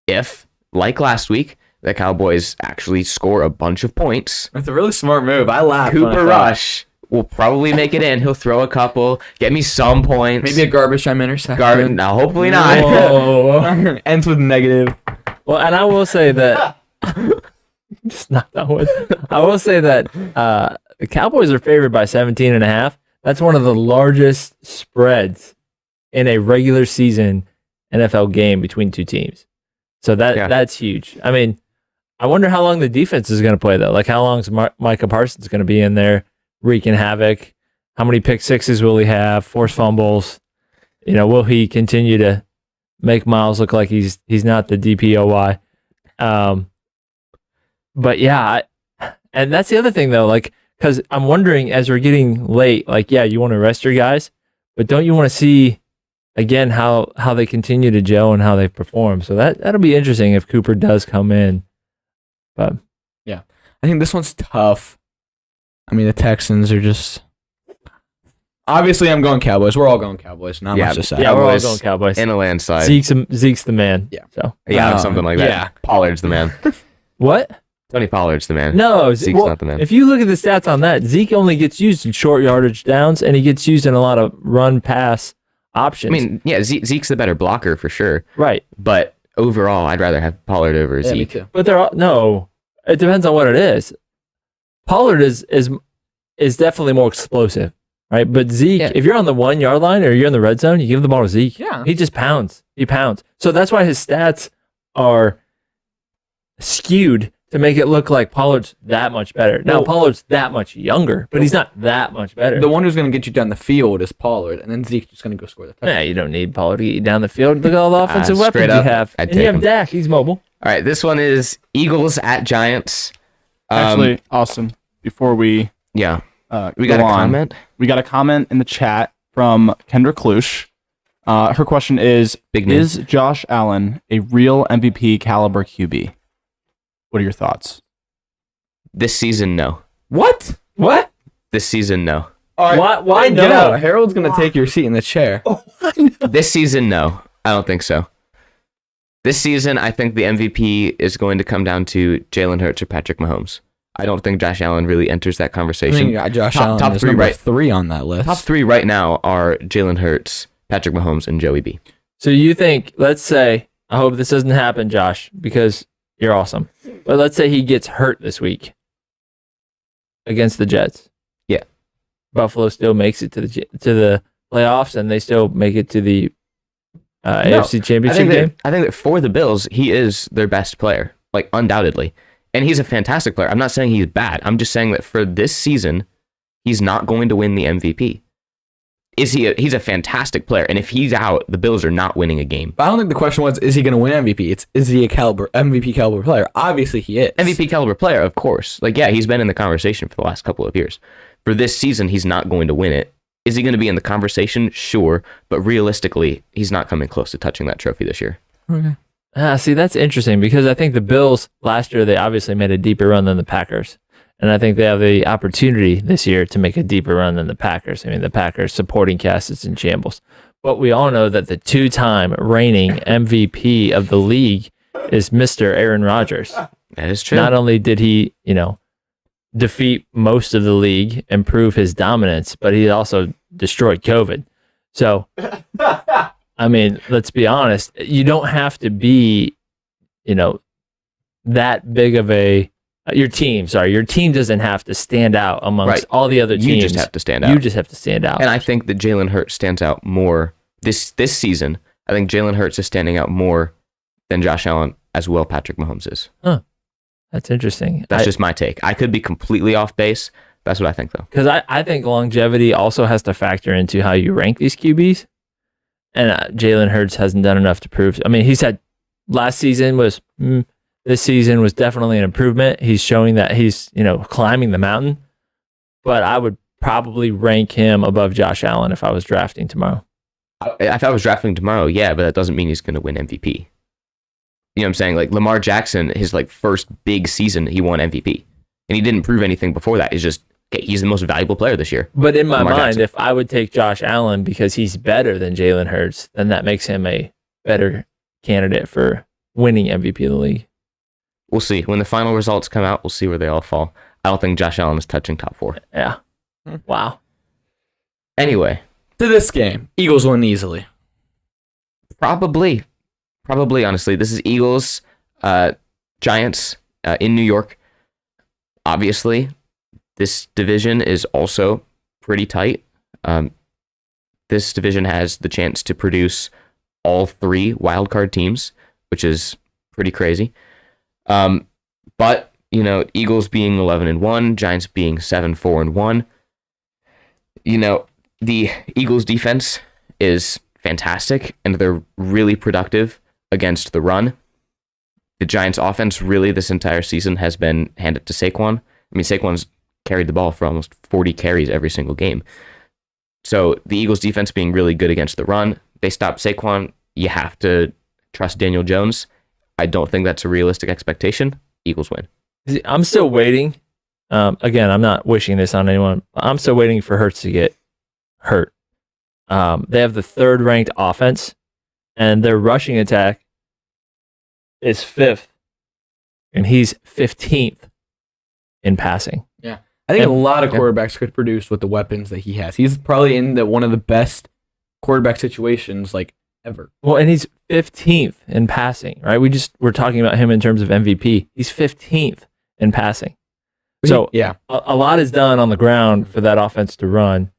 Speaker 1: if, like last week, the Cowboys actually score a bunch of points,
Speaker 3: That's a really smart move. I laughed. when I
Speaker 1: Cooper
Speaker 3: thought-
Speaker 1: Rush will probably make it in. He'll throw a couple, get me some points.
Speaker 3: Maybe a garbage time interception.
Speaker 1: Garvin. Now, hopefully not.
Speaker 2: Whoa.
Speaker 3: Ends with negative.
Speaker 2: Well, and I will say that just knock that one. I will say that the Cowboys are favored by 17.5. That's one of the largest spreads in a regular season NFL game between two teams. So that's huge. I mean, I wonder how long the defense is going to play though. Like how long is Micah Parsons going to be in there wreaking havoc? How many pick sixes will he have? Forced fumbles? Will he continue to make Miles look like he's not the DPOY? But yeah, and that's the other thing though, like, because I'm wondering as we're getting late, like, yeah, you want to rest your guys, but don't you want to see again how they continue to gel and how they perform? So that'll be interesting if Cooper does come in. But
Speaker 3: Yeah. I think this one's tough. I mean, the Texans are just... Obviously, I'm going Cowboys. We're all going Cowboys. Not much to say.
Speaker 2: yeah, we're all
Speaker 1: Cowboys
Speaker 2: going Cowboys.
Speaker 1: in a landslide.
Speaker 2: Zeke's the man.
Speaker 3: Yeah.
Speaker 2: So
Speaker 1: Yeah, something like that.
Speaker 3: Yeah.
Speaker 1: Pollard's the man.
Speaker 2: what?
Speaker 1: Tony Pollard's the man.
Speaker 2: No,
Speaker 1: Zeke's not the man.
Speaker 2: If you look at the stats on that, Zeke only gets used in short yardage downs, and he gets used in a lot of run pass options.
Speaker 1: I mean, yeah, Zeke's the better blocker for sure.
Speaker 2: right.
Speaker 1: But overall, I'd rather have Pollard over
Speaker 3: Yeah, me
Speaker 1: Zeke.
Speaker 3: too.
Speaker 2: But they're all, no. It depends on what it is. Pollard is definitely more explosive, right? But Zeke,
Speaker 1: Yeah.
Speaker 2: if you're on the 1 yard line or you're in the red zone, you give the ball to Zeke.
Speaker 3: Yeah.
Speaker 2: He just pounds. He pounds. So that's why his stats are skewed to make it look like Pollard's that much better. Now, Pollard's that much younger, but he's not that much better.
Speaker 3: The one who's going to get you down the field is Pollard, and then Zeke's just going to go score the touchdown.
Speaker 2: Yeah, you don't need Pollard to get you down the field. Look at all the offensive weapons
Speaker 1: straight
Speaker 2: you
Speaker 1: up,
Speaker 2: have.
Speaker 1: I'd
Speaker 2: And you
Speaker 1: take
Speaker 2: have
Speaker 1: him.
Speaker 2: Dak. He's mobile.
Speaker 1: All right, this one is Eagles at Giants.
Speaker 5: Actually, Austin, before we
Speaker 1: Yeah. We
Speaker 5: go
Speaker 1: got a
Speaker 5: on,
Speaker 1: comment?
Speaker 5: we got a comment in the chat from Kendra Klush. Her question is,
Speaker 1: Big name.
Speaker 5: is Josh Allen a real MVP caliber QB? What are your thoughts?
Speaker 1: This season, no.
Speaker 3: What?
Speaker 2: What?
Speaker 1: This season, no.
Speaker 3: All right,
Speaker 2: Why
Speaker 3: get
Speaker 2: no?
Speaker 3: out. Harold's going to take your seat in the chair.
Speaker 1: This season, no. I don't think so. This season, I think the MVP is going to come down to Jalen Hurts or Patrick Mahomes. I don't think Josh Allen really enters that
Speaker 3: I
Speaker 1: conversation.
Speaker 3: think you got Josh Allen
Speaker 1: top
Speaker 3: is
Speaker 1: three,
Speaker 3: number
Speaker 1: right?
Speaker 3: 3 on that list.
Speaker 1: Top 3 right now are Jalen Hurts, Patrick Mahomes, and Joey B.
Speaker 2: So you think, let's say, I hope this doesn't happen, Josh, because you're awesome. But let's say he gets hurt this week against the Jets.
Speaker 1: Yeah.
Speaker 2: Buffalo still makes it to the playoffs, and they still make it to the AFC Championship game.
Speaker 1: I think that for the Bills, he is their best player, like undoubtedly. And he's a fantastic player. I'm not saying he's bad. I'm just saying that for this season, he's not going to win the MVP. He's a fantastic player, and if he's out, the Bills are not winning a game.
Speaker 3: But I don't think the question was, is he going to win MVP? It's, is he a MVP caliber player? Obviously, he is.
Speaker 1: MVP caliber player, of course. Like, yeah, he's been in the conversation for the last couple of years. For this season, he's not going to win it. Is he going to be in the conversation? Sure, but realistically, he's not coming close to touching that trophy this year.
Speaker 3: Okay.
Speaker 2: See, that's interesting because I think the Bills last year, they obviously made a deeper run than the Packers. And I think they have the opportunity this year to make a deeper run than the Packers. I mean, the Packers supporting cast is in shambles. But we all know that the 2-time reigning MVP of the league is Mr. Aaron Rodgers.
Speaker 1: That is true.
Speaker 2: Not only did he, defeat most of the league and prove his dominance, but he also destroyed COVID. So, I mean, let's be honest. You don't have to be, that big of a... Your team doesn't have to stand out amongst all the other teams.
Speaker 1: You just have to stand out.
Speaker 2: You just have to stand out.
Speaker 1: And I think that Jalen Hurts stands out more this season. I think Jalen Hurts is standing out more than Josh Allen, as well Patrick Mahomes is.
Speaker 2: That's interesting.
Speaker 1: That's just my take. I could be completely off base. That's what I think, though.
Speaker 2: Because I think longevity also has to factor into how you rank these QBs. And Jalen Hurts hasn't done enough to prove. I mean, he said last season was... This season was definitely an improvement. He's showing that he's, climbing the mountain. But I would probably rank him above Josh Allen if I was drafting tomorrow.
Speaker 1: If I was drafting tomorrow, yeah, but that doesn't mean he's going to win MVP. You know what I'm saying? Like Lamar Jackson, his first big season, he won MVP. And he didn't prove anything before that. It's just, okay, he's the most valuable player this year.
Speaker 2: But in my
Speaker 1: Lamar
Speaker 2: mind,
Speaker 1: Jackson.
Speaker 2: if I would take Josh Allen because he's better than Jalen Hurts, then that makes him a better candidate for winning MVP of the league.
Speaker 1: We'll see. When the final results come out, we'll see where they all fall. I don't think Josh Allen is touching top 4.
Speaker 2: Yeah. Wow.
Speaker 1: Anyway.
Speaker 3: To this game, Eagles win easily.
Speaker 1: Probably, honestly. This is Eagles, Giants in New York. Obviously, this division is also pretty tight. This division has the chance to produce all 3 wildcard teams, which is pretty crazy. But, Eagles being 11-1, Giants being 7-4-1. The Eagles defense is fantastic, and they're really productive against the run. The Giants offense really this entire season has been handed to Saquon. I mean, Saquon's carried the ball for almost 40 carries every single game. So the Eagles defense being really good against the run. They stop Saquon. You have to trust Daniel Jones. I don't think that's a realistic expectation. Eagles win.
Speaker 2: I'm still waiting. Again, I'm not wishing this on anyone. I'm still waiting for Hurts to get hurt. They have the 3rd ranked offense, and their rushing attack is 5th, and he's 15th in passing.
Speaker 3: Yeah. I think a lot of quarterbacks could produce with the weapons that he has. He's probably in one of the best quarterback situations ever.
Speaker 2: Well, and he's 15th in passing, right? We're talking about him in terms of MVP. He's 15th in passing. So
Speaker 3: yeah,
Speaker 2: a lot is done on the ground for that offense to run.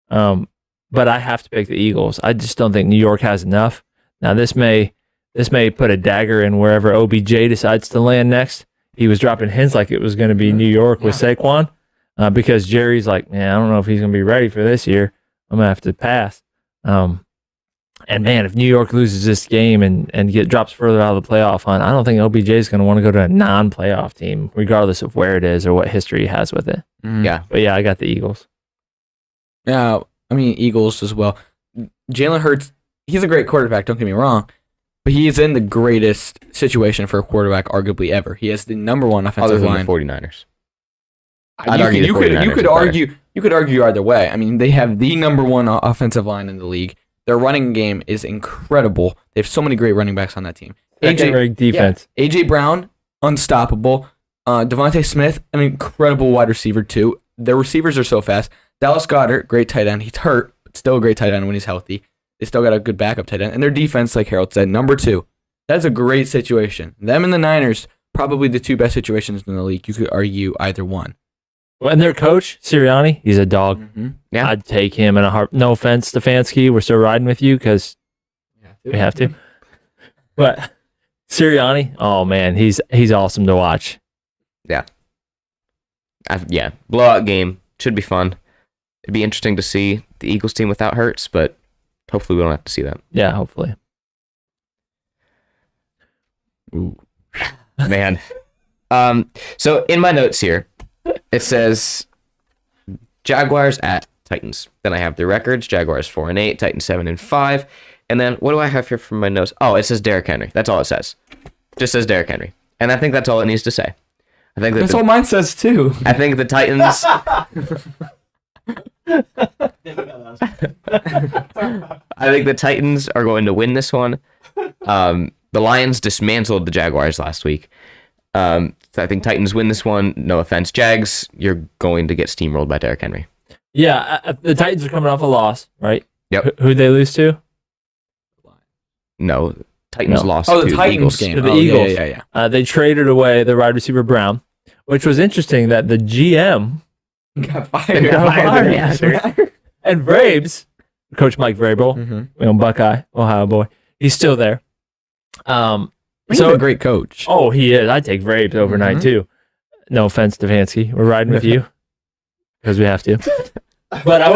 Speaker 2: But I have to pick the Eagles. I just don't think New York has enough. Now, this may this may put a dagger in wherever OBJ decides to land next. He was dropping hints like it was going to be New York with Saquon because Jerry's like, man, I don't know if he's going to be ready for this year. I'm going to have to pass. And man, if New York loses this game and drops further out of the playoff hunt, I don't think OBJ is going to want to go to a non-playoff team, regardless of where it is or what history he has with it.
Speaker 1: Yeah.
Speaker 2: But yeah, I got the Eagles.
Speaker 3: Yeah, I mean, Eagles as well. Jalen Hurts, he's a great quarterback, don't get me wrong, but he is in the greatest situation for a quarterback arguably ever. He has the number one offensive
Speaker 1: Other than
Speaker 3: line.
Speaker 1: the 49ers.
Speaker 3: You could argue either way. I mean, they have the number one offensive line in the league. Their running game is incredible. They have so many great running backs on that team.
Speaker 2: Great defense.
Speaker 3: Yeah, AJ Brown, unstoppable. Devontae Smith, an incredible wide receiver too. Their receivers are so fast. Dallas Goedert, great tight end. He's hurt, but still a great tight end when he's healthy. They still got a good backup tight end. And their defense, like Harold said, number 2. That's a great situation. Them and the Niners, probably the 2 best situations in the league. You could argue either one.
Speaker 2: And their coach, Sirianni, he's a dog.
Speaker 3: Mm-hmm.
Speaker 1: Yeah.
Speaker 2: I'd take him in a heart. No offense, Stefanski. We're still riding with you because we have to. But Sirianni, oh man, he's awesome to watch.
Speaker 1: Yeah. Blowout game. Should be fun. It'd be interesting to see the Eagles team without Hurts, but hopefully we don't have to see that.
Speaker 2: Yeah, hopefully.
Speaker 1: Ooh. Man. So in my notes here, it says Jaguars at Titans. Then I have the records. Jaguars 4-8, Titans 7-5. And then what do I have here from my notes? Oh, it says Derrick Henry. That's all it says. Just says Derrick Henry. And I think that's all it needs to say. I think
Speaker 3: That's what mine says too.
Speaker 1: I think the Titans. I think the Titans are going to win this one. The Lions dismantled the Jaguars last week. So I think Titans win this one. No offense, Jags. You're going to get steamrolled by Derrick Henry.
Speaker 2: Yeah, the Titans are coming off a loss, right?
Speaker 1: Yep.
Speaker 2: Who'd they lose to?
Speaker 1: No, Titans
Speaker 2: No.
Speaker 1: lost
Speaker 3: Oh,
Speaker 1: to
Speaker 3: the
Speaker 1: the
Speaker 3: Titans
Speaker 1: Eagles.
Speaker 3: game.
Speaker 2: To the
Speaker 3: Oh,
Speaker 2: Eagles.
Speaker 3: Yeah.
Speaker 2: They traded away their wide receiver Brown, which was interesting that the GM
Speaker 3: Got
Speaker 2: got fired. And Vrabes, Coach Mike Vrabel,
Speaker 3: Mm-hmm.
Speaker 2: Buckeye, Ohio boy, he's still there.
Speaker 3: He's a great coach.
Speaker 2: Oh, he is. I'd take Vrabes overnight too. No offense, Stefanski. We're riding with you because we have to. But I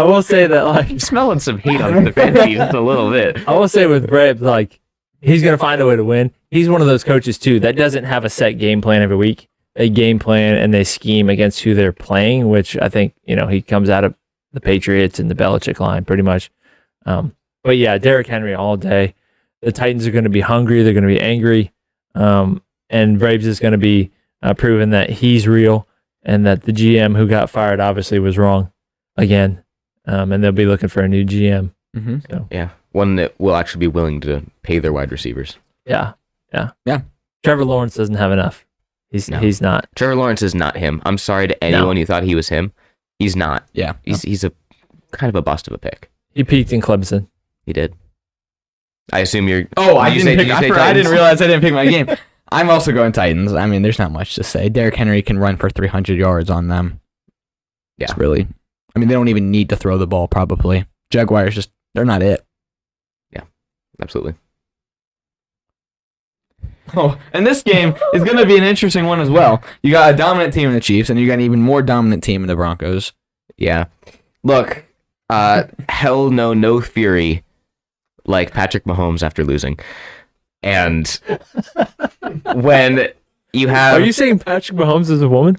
Speaker 2: will say that like
Speaker 1: Smelling some heat on the Stefanski just a little bit.
Speaker 2: I will say with Vrabes, like he's gonna find a way to win. He's one of those coaches too that doesn't have a set game plan every week. They game plan and they scheme against who they're playing, which I think he comes out of the Patriots and the Belichick line pretty much. But yeah, Derrick Henry all day. The Titans are going to be hungry. They're going to be angry. And Vrabes is going to be proving that he's real and that the GM who got fired obviously was wrong again. And they'll be looking for a new GM.
Speaker 3: Mm-hmm.
Speaker 2: So,
Speaker 1: Yeah, one that will actually be willing to pay their wide receivers.
Speaker 2: yeah.
Speaker 3: Yeah.
Speaker 2: Trevor Lawrence doesn't have enough. He's not.
Speaker 1: Trevor Lawrence is not him. I'm sorry to anyone who thought he was him. He's not.
Speaker 3: Yeah.
Speaker 1: He's a kind of a bust of a pick.
Speaker 2: He peaked in Clemson.
Speaker 1: He did. I assume you're.
Speaker 3: Oh, I
Speaker 1: Did you
Speaker 3: didn't
Speaker 1: say-
Speaker 3: pick.
Speaker 1: did you say
Speaker 3: I
Speaker 1: Titans?
Speaker 3: didn't realize I didn't pick my game. I'm also going Titans. I mean, there's not much to say. Derrick Henry can run for 300 yards on them.
Speaker 1: Yeah.
Speaker 3: It's really. I mean, they don't even need to throw the ball. Probably Jaguars they're not it.
Speaker 1: Absolutely.
Speaker 3: Oh, and this game is going to be an interesting one as well. You got a dominant team in the Chiefs, and you got an even more dominant team in the Broncos.
Speaker 1: Yeah. Look, hell no fury like Patrick Mahomes after losing. And when you have...
Speaker 2: Are you saying Patrick Mahomes is a woman?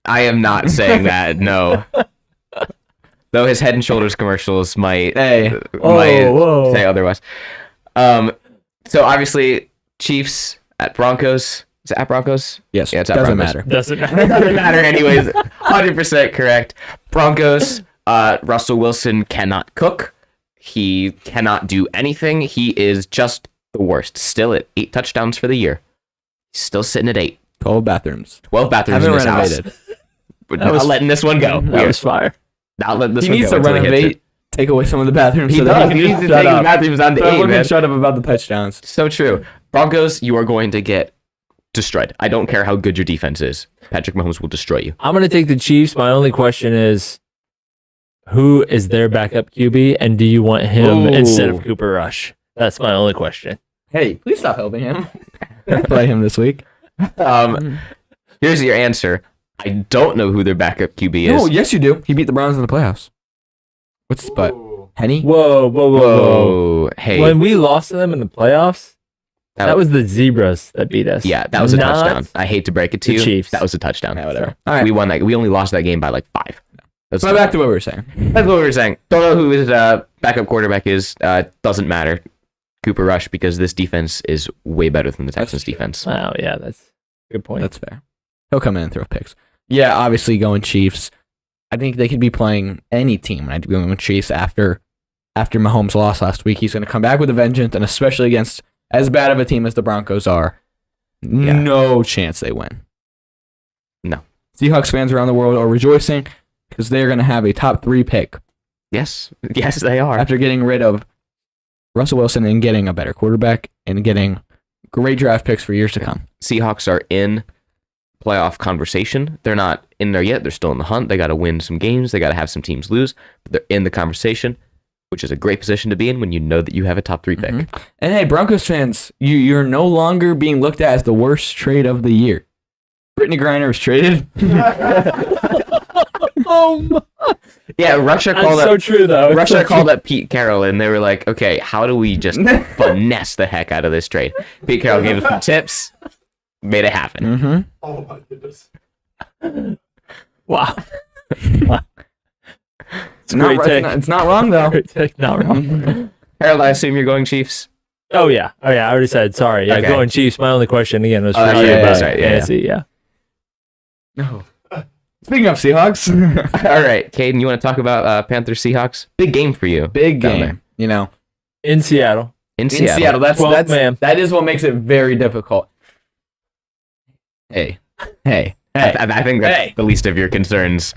Speaker 1: I am not saying that, no. Though his Head and Shoulders commercials might say otherwise. So obviously, Chiefs at Broncos. Is it at Broncos?
Speaker 3: Yes,
Speaker 1: Yeah, it's at
Speaker 3: doesn't
Speaker 1: Broncos.
Speaker 3: matter.
Speaker 2: Doesn't
Speaker 1: Doesn't matter anyways. 100% correct. Broncos, Russell Wilson cannot cook. He cannot do anything. He is just the worst. Still at 8 touchdowns for the year. Still sitting at 8.
Speaker 3: 12 bathrooms.
Speaker 1: 12 bathrooms
Speaker 3: Haven't
Speaker 1: in his
Speaker 3: renovated.
Speaker 1: house. We're not letting this one go.
Speaker 2: That was fire.
Speaker 1: Not letting this
Speaker 3: He
Speaker 1: one
Speaker 3: needs
Speaker 1: go
Speaker 3: to
Speaker 1: until he hits
Speaker 3: renovate,
Speaker 1: it.
Speaker 3: take away some of the bathrooms.
Speaker 1: He
Speaker 3: so that
Speaker 1: does. He needs to
Speaker 3: shut
Speaker 1: take his
Speaker 3: up.
Speaker 1: bathrooms down to
Speaker 3: So
Speaker 1: 8,
Speaker 3: everyone
Speaker 1: man.
Speaker 3: can shut up about the touchdowns.
Speaker 1: So true. Broncos, you are going to get destroyed. I don't care how good your defense is. Patrick Mahomes will destroy you.
Speaker 2: I'm going to take the Chiefs. My only question is, who is their backup QB, and do you want him
Speaker 3: Ooh.
Speaker 2: instead of Cooper Rush? That's my only question.
Speaker 3: Hey, please stop helping him. Play him this week.
Speaker 1: Here's your answer. I don't know who their backup QB is.
Speaker 3: No, yes you do. He beat the Browns in the playoffs. What's his butt? Henny?
Speaker 2: Whoa.
Speaker 1: Whoa. Hey.
Speaker 2: When we lost to them in the playoffs, that was the Zebras that beat us.
Speaker 1: Yeah, that was a
Speaker 2: Not
Speaker 1: touchdown. I hate to break it to
Speaker 2: the
Speaker 1: you.
Speaker 2: Chiefs.
Speaker 1: That was a touchdown.
Speaker 3: Yeah, whatever. All right.
Speaker 1: We won that. We only lost that game by like 5.
Speaker 3: So back to what we were saying.
Speaker 1: That's what we were saying. Don't know who his backup quarterback is. Doesn't matter. Cooper Rush, because this defense is way better than the Texans defense.
Speaker 2: Wow, yeah, that's a good point.
Speaker 3: That's fair. He'll come in and throw picks. Yeah, obviously going Chiefs. I think they could be playing any team. I'd be going with Chiefs after Mahomes lost last week. He's going to come back with a vengeance, and especially against as bad of a team as the Broncos are, no chance they win.
Speaker 1: No.
Speaker 3: Seahawks fans around the world are rejoicing because they're going to have a top 3 pick
Speaker 1: Yes, they are.
Speaker 3: after getting rid of Russell Wilson and getting a better quarterback and getting great draft picks for years to come.
Speaker 1: Seahawks are in playoff conversation. They're not in there yet. They're still in the hunt. They got to win some games. They got to have some teams lose. But they're in the conversation, which is a great position to be in when you know that you have a top 3 pick.
Speaker 3: Mm-hmm. And hey, Broncos fans, you're no longer being looked at as the worst trade of the year. Brittany Griner was traded.
Speaker 1: Yeah, Russia
Speaker 2: That's
Speaker 1: called
Speaker 2: so
Speaker 1: up.
Speaker 2: true, though. It's
Speaker 1: Russia
Speaker 2: so
Speaker 1: called up Pete Carroll, and they were like, "Okay, how do we just finesse the heck out of this trade?" Pete Carroll gave us some tips, made it happen.
Speaker 3: Mm-hmm.
Speaker 5: Oh my goodness.
Speaker 2: Wow.
Speaker 3: It's not wrong though.
Speaker 2: Great take. Not wrong.
Speaker 1: Harold, I assume you're going Chiefs.
Speaker 2: Oh yeah. I already said sorry. Yeah,
Speaker 1: Okay.
Speaker 2: going Chiefs. My only question again was for
Speaker 1: Oh,
Speaker 2: you
Speaker 1: yeah,
Speaker 2: about
Speaker 1: that's right, yeah,
Speaker 2: fantasy. Yeah.
Speaker 3: No. Speaking of Seahawks,
Speaker 1: All right, Caden, you want to talk about Panthers Seahawks? Big game for you.
Speaker 3: big
Speaker 1: down
Speaker 3: game.
Speaker 1: there.
Speaker 3: You know,
Speaker 2: In Seattle.
Speaker 1: in
Speaker 3: in
Speaker 1: Seattle.
Speaker 3: Seattle,
Speaker 2: Well, man.
Speaker 3: that is what makes it very difficult. Hey.
Speaker 1: I think that's
Speaker 3: Hey.
Speaker 1: the least of your concerns.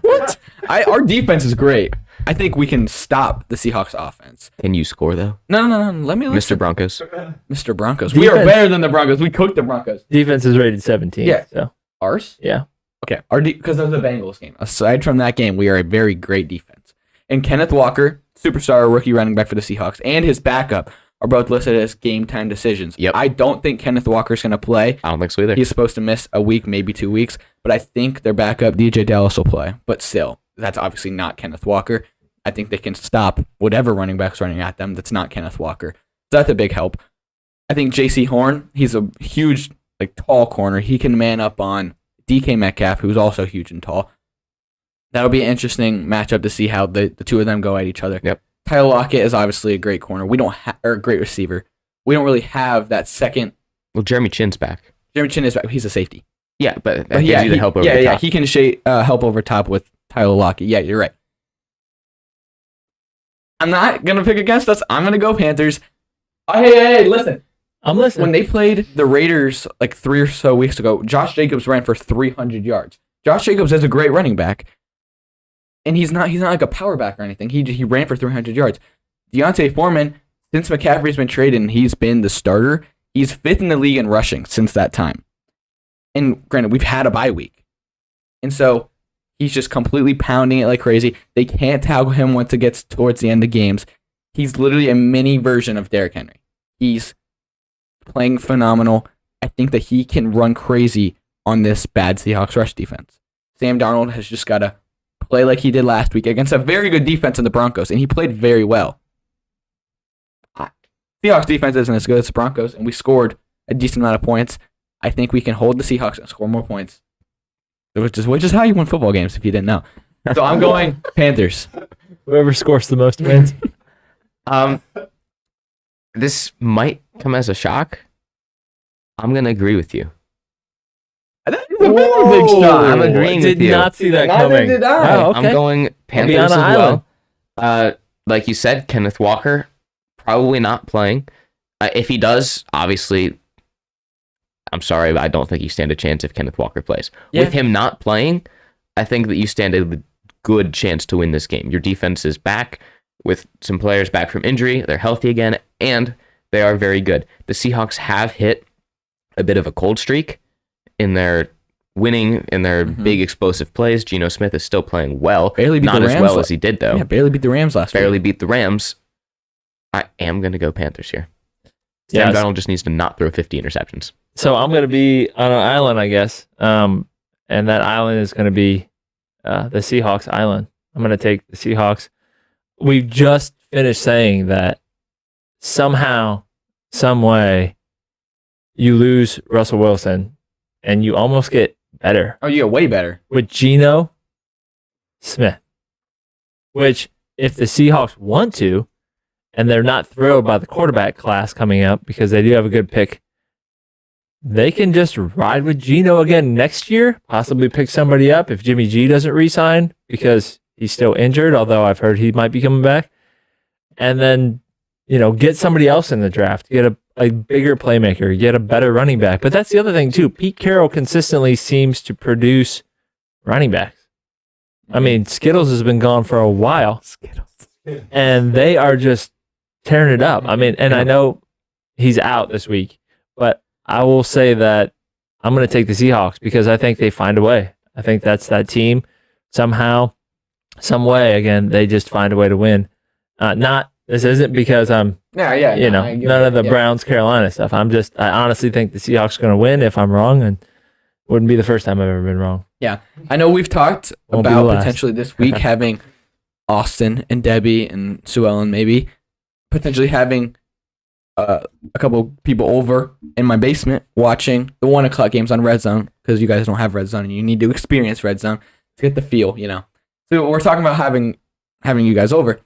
Speaker 3: What? Our defense is great. I think we can stop the Seahawks offense.
Speaker 1: Can you score though,
Speaker 3: No. Let me listen.
Speaker 1: Mr. Broncos?
Speaker 3: Mr. Broncos. We are
Speaker 2: Defense.
Speaker 3: better than the Broncos. We cooked the Broncos.
Speaker 2: Defense is rated 17.
Speaker 3: Yeah.
Speaker 2: So
Speaker 3: Ours?
Speaker 2: yeah.
Speaker 3: Okay, because of the Bengals game. Aside from that game, we are a very great defense. And Kenneth Walker, superstar rookie running back for the Seahawks, and his backup are both listed as game time decisions.
Speaker 1: Yep.
Speaker 3: I don't think Kenneth Walker's going to play.
Speaker 1: I don't think so either.
Speaker 3: He's supposed to miss a week, maybe 2 weeks, but I think their backup, DJ Dallas, will play. But still, that's obviously not Kenneth Walker. I think they can stop whatever running back's running at them that's not Kenneth Walker. So that's a big help. I think J.C. Horn, he's a huge, tall corner. He can man up on DK Metcalf, who's also huge and tall. That'll be an interesting matchup to see how the two of them go at each other.
Speaker 1: Yep.
Speaker 3: Tyler Lockett is obviously a great corner. We don't or a great receiver. We don't really have that second.
Speaker 1: Well, Jeremy Chin's back.
Speaker 3: Jeremy Chin is back. He's a safety.
Speaker 1: Yeah, but that
Speaker 3: But
Speaker 1: gives you the help over the top.
Speaker 3: he can help over top with Tyler Lockett. Yeah, you're right. I'm not gonna pick against us. I'm gonna go Panthers. Oh, hey, listen.
Speaker 2: I'm listening.
Speaker 3: When they played the Raiders 3 or so weeks ago, Josh Jacobs ran for 300 yards. Josh Jacobs is a great running back, and he's not like a power back or anything. He ran for 300 yards. Deontay Foreman, since McCaffrey's been traded and he's been the starter, he's 5th in the league in rushing since that time. And granted, we've had a bye week, and so he's just completely pounding it like crazy. They can't tackle him once it gets towards the end of games. He's literally a mini version of Derrick Henry. He's playing phenomenal. I think that he can run crazy on this bad Seahawks rush defense. Sam Darnold has just got to play like he did last week against a very good defense in the Broncos, and he played very well. Seahawks defense isn't as good as the Broncos, and we scored a decent amount of points. I think we can hold the Seahawks and score more points, which is how you win football games if you didn't know. So I'm going Panthers.
Speaker 2: Whoever scores the most wins.
Speaker 1: This might come as a shock. I'm gonna agree with you.
Speaker 3: That is a very big shot.
Speaker 1: I'm agreeing
Speaker 2: Did
Speaker 1: with you.
Speaker 2: not see that
Speaker 3: Neither
Speaker 2: coming.
Speaker 3: did I.
Speaker 2: Oh, okay.
Speaker 1: I'm going Panthers
Speaker 2: on
Speaker 1: as
Speaker 2: an island.
Speaker 1: well. Like you said, Kenneth Walker probably not playing. If he does, obviously, I'm sorry, but I don't think you stand a chance if Kenneth Walker plays.
Speaker 3: Yeah.
Speaker 1: With him not playing, I think that you stand a good chance to win this game. Your defense is back with some players back from injury. They're healthy again, and they are very good. The Seahawks have hit a bit of a cold streak in their winning, in their big explosive plays. Geno Smith is still playing well.
Speaker 3: Barely beat
Speaker 1: Not
Speaker 3: the
Speaker 1: as
Speaker 3: Rams
Speaker 1: well as he did, though.
Speaker 3: Yeah, barely beat the Rams last week.
Speaker 1: Barely beat the Rams. I am going to go Panthers here.
Speaker 2: Yeah,
Speaker 1: Sam Darnold just needs to not throw 50 interceptions.
Speaker 2: so I'm going to be on an island, I guess. And that island is going to be the Seahawks island. I'm going to take the Seahawks. We've just finished saying that somehow, some way, you lose Russell Wilson and you almost get better
Speaker 3: Oh, you get way better.
Speaker 2: with Geno Smith, which if the Seahawks want to, and they're not thrilled by the quarterback class coming up because they do have a good pick, they can just ride with Geno again next year, possibly pick somebody up if Jimmy G doesn't re-sign because he's still injured, although I've heard he might be coming back. And then, get somebody else in the draft, get a bigger playmaker, get a better running back. But that's the other thing, too. Pete Carroll consistently seems to produce running backs. I mean, Skittles has been gone for a while. And they are just tearing it up. I mean, and I know he's out this week, but I will say that I'm going to take the Seahawks because I think they find a way. I think that's that team. Somehow, some way, again, they just find a way to win. This isn't because I'm, none of the Browns, Carolina stuff. I honestly think the Seahawks are going to win if I'm wrong, and wouldn't be the first time I've ever been wrong.
Speaker 3: Yeah. I know we've talked
Speaker 2: Won't be the
Speaker 3: about
Speaker 2: last.
Speaker 3: potentially this week having Austin and Debbie and Sue Ellen maybe potentially having a couple people over in my basement watching the 1 o'clock games on Red Zone because you guys don't have Red Zone and you need to experience Red Zone to get the feel, So we're talking about having you guys over.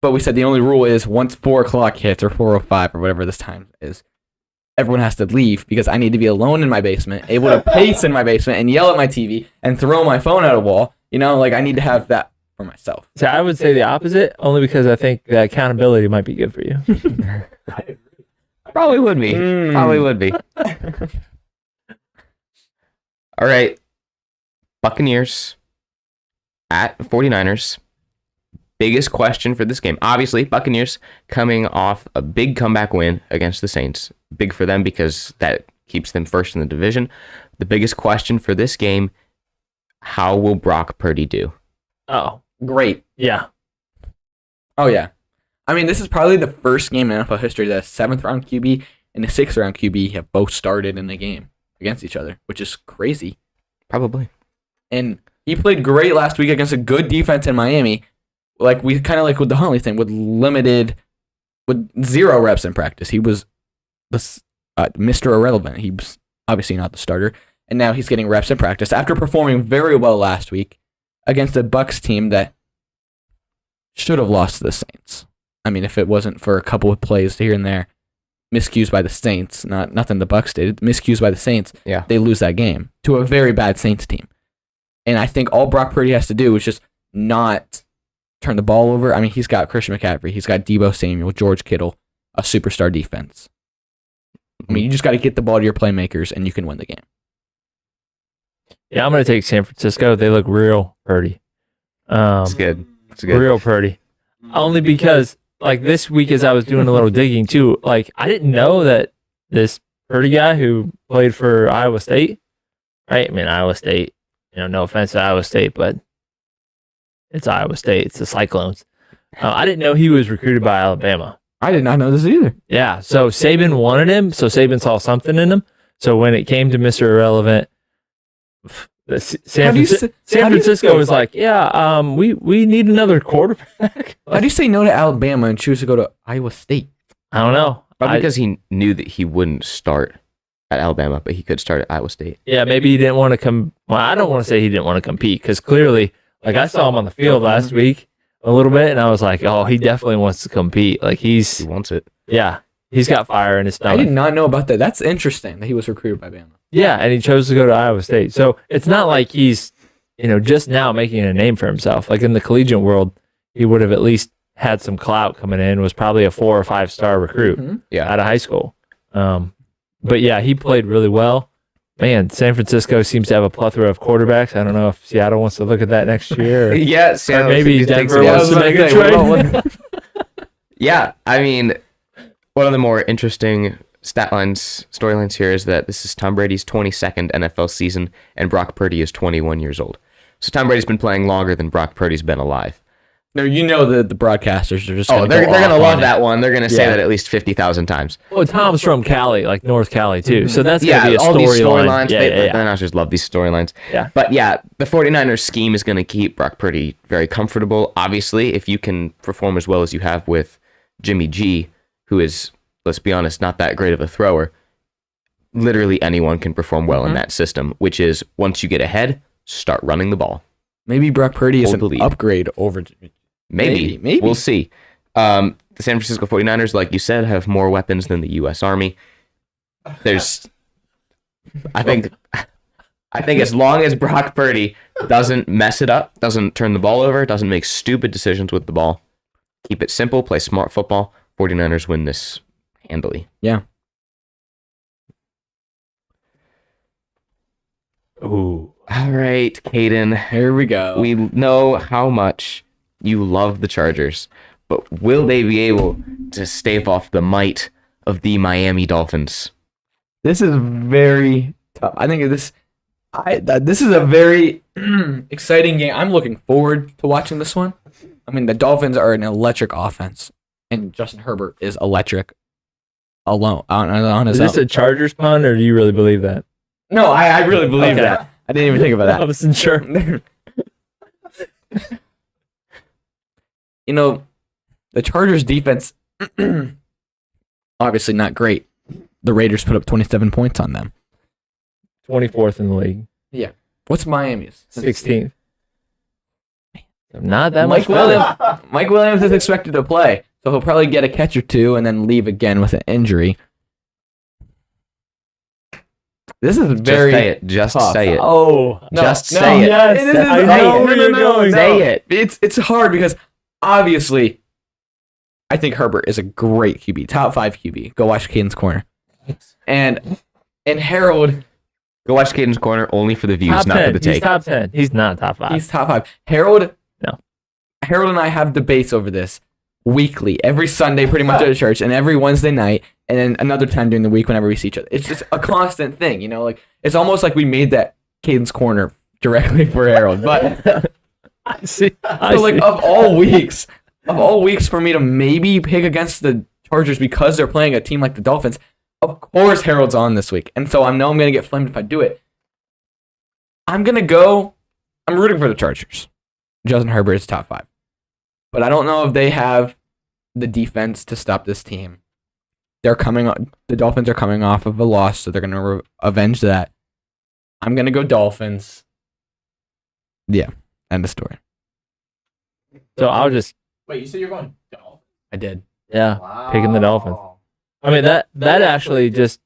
Speaker 3: But we said the only rule is once 4 o'clock hits or 4:05 or whatever this time is, everyone has to leave because I need to be alone in my basement, able to pace in my basement and yell at my TV and throw my phone at a wall. I need to have that for myself.
Speaker 2: So I would say the opposite, only because I think that accountability might be good for you.
Speaker 1: Probably would be. Probably would be. All right. Buccaneers at 49ers. Biggest question for this game. Obviously, Buccaneers coming off a big comeback win against the Saints. Big for them because that keeps them first in the division. The biggest question for this game, how will Brock Purdy do?
Speaker 2: Oh,
Speaker 3: Great.
Speaker 2: yeah.
Speaker 3: Oh, yeah. I mean, this is probably the first game in NFL history that a 7th round QB and a 6th round QB have both started in a game against each other, which is crazy.
Speaker 1: Probably.
Speaker 3: And he played great last week against a good defense in Miami. Like we kind of like with the Huntley thing, with 0 reps in practice. He was the Mr. Irrelevant. He was obviously not the starter, and now he's getting reps in practice after performing very well last week against a Bucs team that should have lost to the Saints. I mean, if it wasn't for a couple of plays here and there, miscues by the Saints, nothing the Bucs did, miscues by the Saints,
Speaker 1: Yeah.
Speaker 3: they lose that game to a very bad Saints team. And I think all Brock Purdy has to do is just not turn the ball over. I mean, he's got Christian McCaffrey, he's got Deebo Samuel, George Kittle, a superstar defense. I mean, you just got to get the ball to your playmakers, and you can win the game.
Speaker 2: Yeah, I'm going to take San Francisco. They look real Purdy.
Speaker 1: It's good. It's good.
Speaker 2: Real Purdy. Only because, like, this week as I was doing a little digging, too, like, I didn't know that this Purdy guy who played for Iowa State, right? I mean, Iowa State, no offense to Iowa State, but it's Iowa State. It's the Cyclones. I didn't know he was recruited by Alabama.
Speaker 3: I did not know this either.
Speaker 2: Yeah, so Saban wanted him, so Saban saw something in him. So when it came to Mr. Irrelevant, San Francisco was like, yeah, we need another quarterback.
Speaker 3: How do you say no to Alabama and choose to go to Iowa State?
Speaker 2: I don't know.
Speaker 1: Probably because he knew that he wouldn't start at Alabama, but he could start at Iowa State.
Speaker 2: Yeah, maybe he didn't want to come. Well, I don't want to say he didn't want to compete because clearly, like I saw him on the field last week a little bit, and I was like, oh, he definitely wants to compete. Like
Speaker 1: He
Speaker 2: he's
Speaker 1: wants it.
Speaker 2: he's got fire in his
Speaker 3: I
Speaker 2: stomach.
Speaker 3: did not know about that. That's interesting that he was recruited by Bama.
Speaker 2: Yeah, and he chose to go to Iowa State. So it's not like he's, just now making a name for himself. Like in the collegiate world, he would have at least had some clout coming in, was probably a 4 or 5 star recruit out of high school. But yeah, he played really well. Man, San Francisco seems to have a plethora of quarterbacks. I don't know if Seattle wants to look at that next year. Or maybe Denver wants to make a trade.
Speaker 1: Yeah, I mean, one of the more interesting storylines here is that this is Tom Brady's 22nd NFL season, and Brock Purdy is 21 years old. So Tom Brady's been playing longer than Brock Purdy's been alive.
Speaker 3: No, the broadcasters are just.
Speaker 1: Oh, they're
Speaker 3: go
Speaker 1: going to
Speaker 3: off
Speaker 1: love
Speaker 3: on it.
Speaker 1: that one. They're going to say
Speaker 3: Yeah.
Speaker 1: that at least 50,000 times.
Speaker 2: Well, Tom's from Cali, like North Cali too. So that's
Speaker 1: Yeah,
Speaker 2: gonna be a
Speaker 1: all these
Speaker 2: storyline.
Speaker 1: storylines.
Speaker 2: Yeah,
Speaker 1: The
Speaker 2: yeah.
Speaker 1: announcers love these storylines.
Speaker 2: Yeah.
Speaker 1: But yeah, the 49ers scheme is going to keep Brock Purdy very comfortable. Obviously, if you can perform as well as you have with Jimmy G, who is, let's be honest, not that great of a thrower, literally anyone can perform well in that system, which is once you get ahead, start running the ball.
Speaker 3: Maybe Brock Purdy is
Speaker 1: Hold
Speaker 3: an
Speaker 1: the lead.
Speaker 3: upgrade over.
Speaker 1: Maybe.
Speaker 3: Maybe.
Speaker 1: We'll see. The San Francisco 49ers, like you said, have more weapons than the U.S. Army. There's, I think as long as Brock Purdy doesn't mess it up, doesn't turn the ball over, doesn't make stupid decisions with the ball, keep it simple, play smart football, 49ers win this handily.
Speaker 3: Yeah.
Speaker 2: Ooh.
Speaker 1: All right, Caden.
Speaker 3: Here we go.
Speaker 1: We know how much you love the Chargers, but will they be able to stave off the might of the Miami Dolphins?
Speaker 3: This is very tough. I think this is a very exciting game. I'm looking forward to watching this one. I mean, the Dolphins are an electric offense, and Justin Herbert is electric alone on his
Speaker 2: Is this
Speaker 3: own.
Speaker 2: a Chargers pun, or do you really believe that?
Speaker 3: No, I really believe
Speaker 2: Okay.
Speaker 3: that. I didn't even think about
Speaker 2: I
Speaker 3: that.
Speaker 2: wasn't sure.
Speaker 3: You know, the Chargers defense, obviously not great. The Raiders put up 27 points on them.
Speaker 2: 24th in the league,
Speaker 3: What's Miami's?
Speaker 2: 16th. Not that much.
Speaker 3: Mike Williams is expected to play, so he'll probably get a catch or two and then leave again with an injury. This is very
Speaker 1: Just say it. Just
Speaker 3: tough.
Speaker 1: say it.
Speaker 2: Oh,
Speaker 1: Just say it.
Speaker 2: Yes,
Speaker 3: It is-
Speaker 2: I
Speaker 3: no,
Speaker 2: know
Speaker 3: no,
Speaker 2: where
Speaker 3: no,
Speaker 2: you're
Speaker 3: no,
Speaker 2: going.
Speaker 3: no.
Speaker 1: Say it.
Speaker 3: It's hard because obviously I think Herbert is a great QB, top 5 QB. Go watch Caden's Corner. And Harold,
Speaker 1: Go watch Caden's Corner only for the views,
Speaker 2: Top
Speaker 1: not
Speaker 2: 10.
Speaker 1: for the
Speaker 2: He's
Speaker 1: take.
Speaker 2: top 10. He's not top 5.
Speaker 3: he's top 5. Harold
Speaker 2: No.
Speaker 3: and I have debates over this weekly, every Sunday pretty much at church, and every Wednesday night, and then another time during the week whenever we see each other. It's just a constant thing, you know. Like it's almost like we made that Caden's Corner directly for Harold. But
Speaker 2: I see.
Speaker 3: so like of all weeks for me to maybe pick against the Chargers because they're playing a team like the Dolphins, of course Harold's on this week, and so I know I'm gonna get flamed if I do it. I'm rooting for the Chargers. Justin Herbert is top 5. But I don't know if they have the defense to stop this team. The Dolphins are coming off of a loss, so they're going to avenge that. I'm going to go Dolphins. Yeah, end of story.
Speaker 2: So I'll just,
Speaker 5: Wait, you said you're going Dolphins?
Speaker 3: I did.
Speaker 2: yeah,
Speaker 5: Wow.
Speaker 2: picking the Dolphins. I mean, that actually just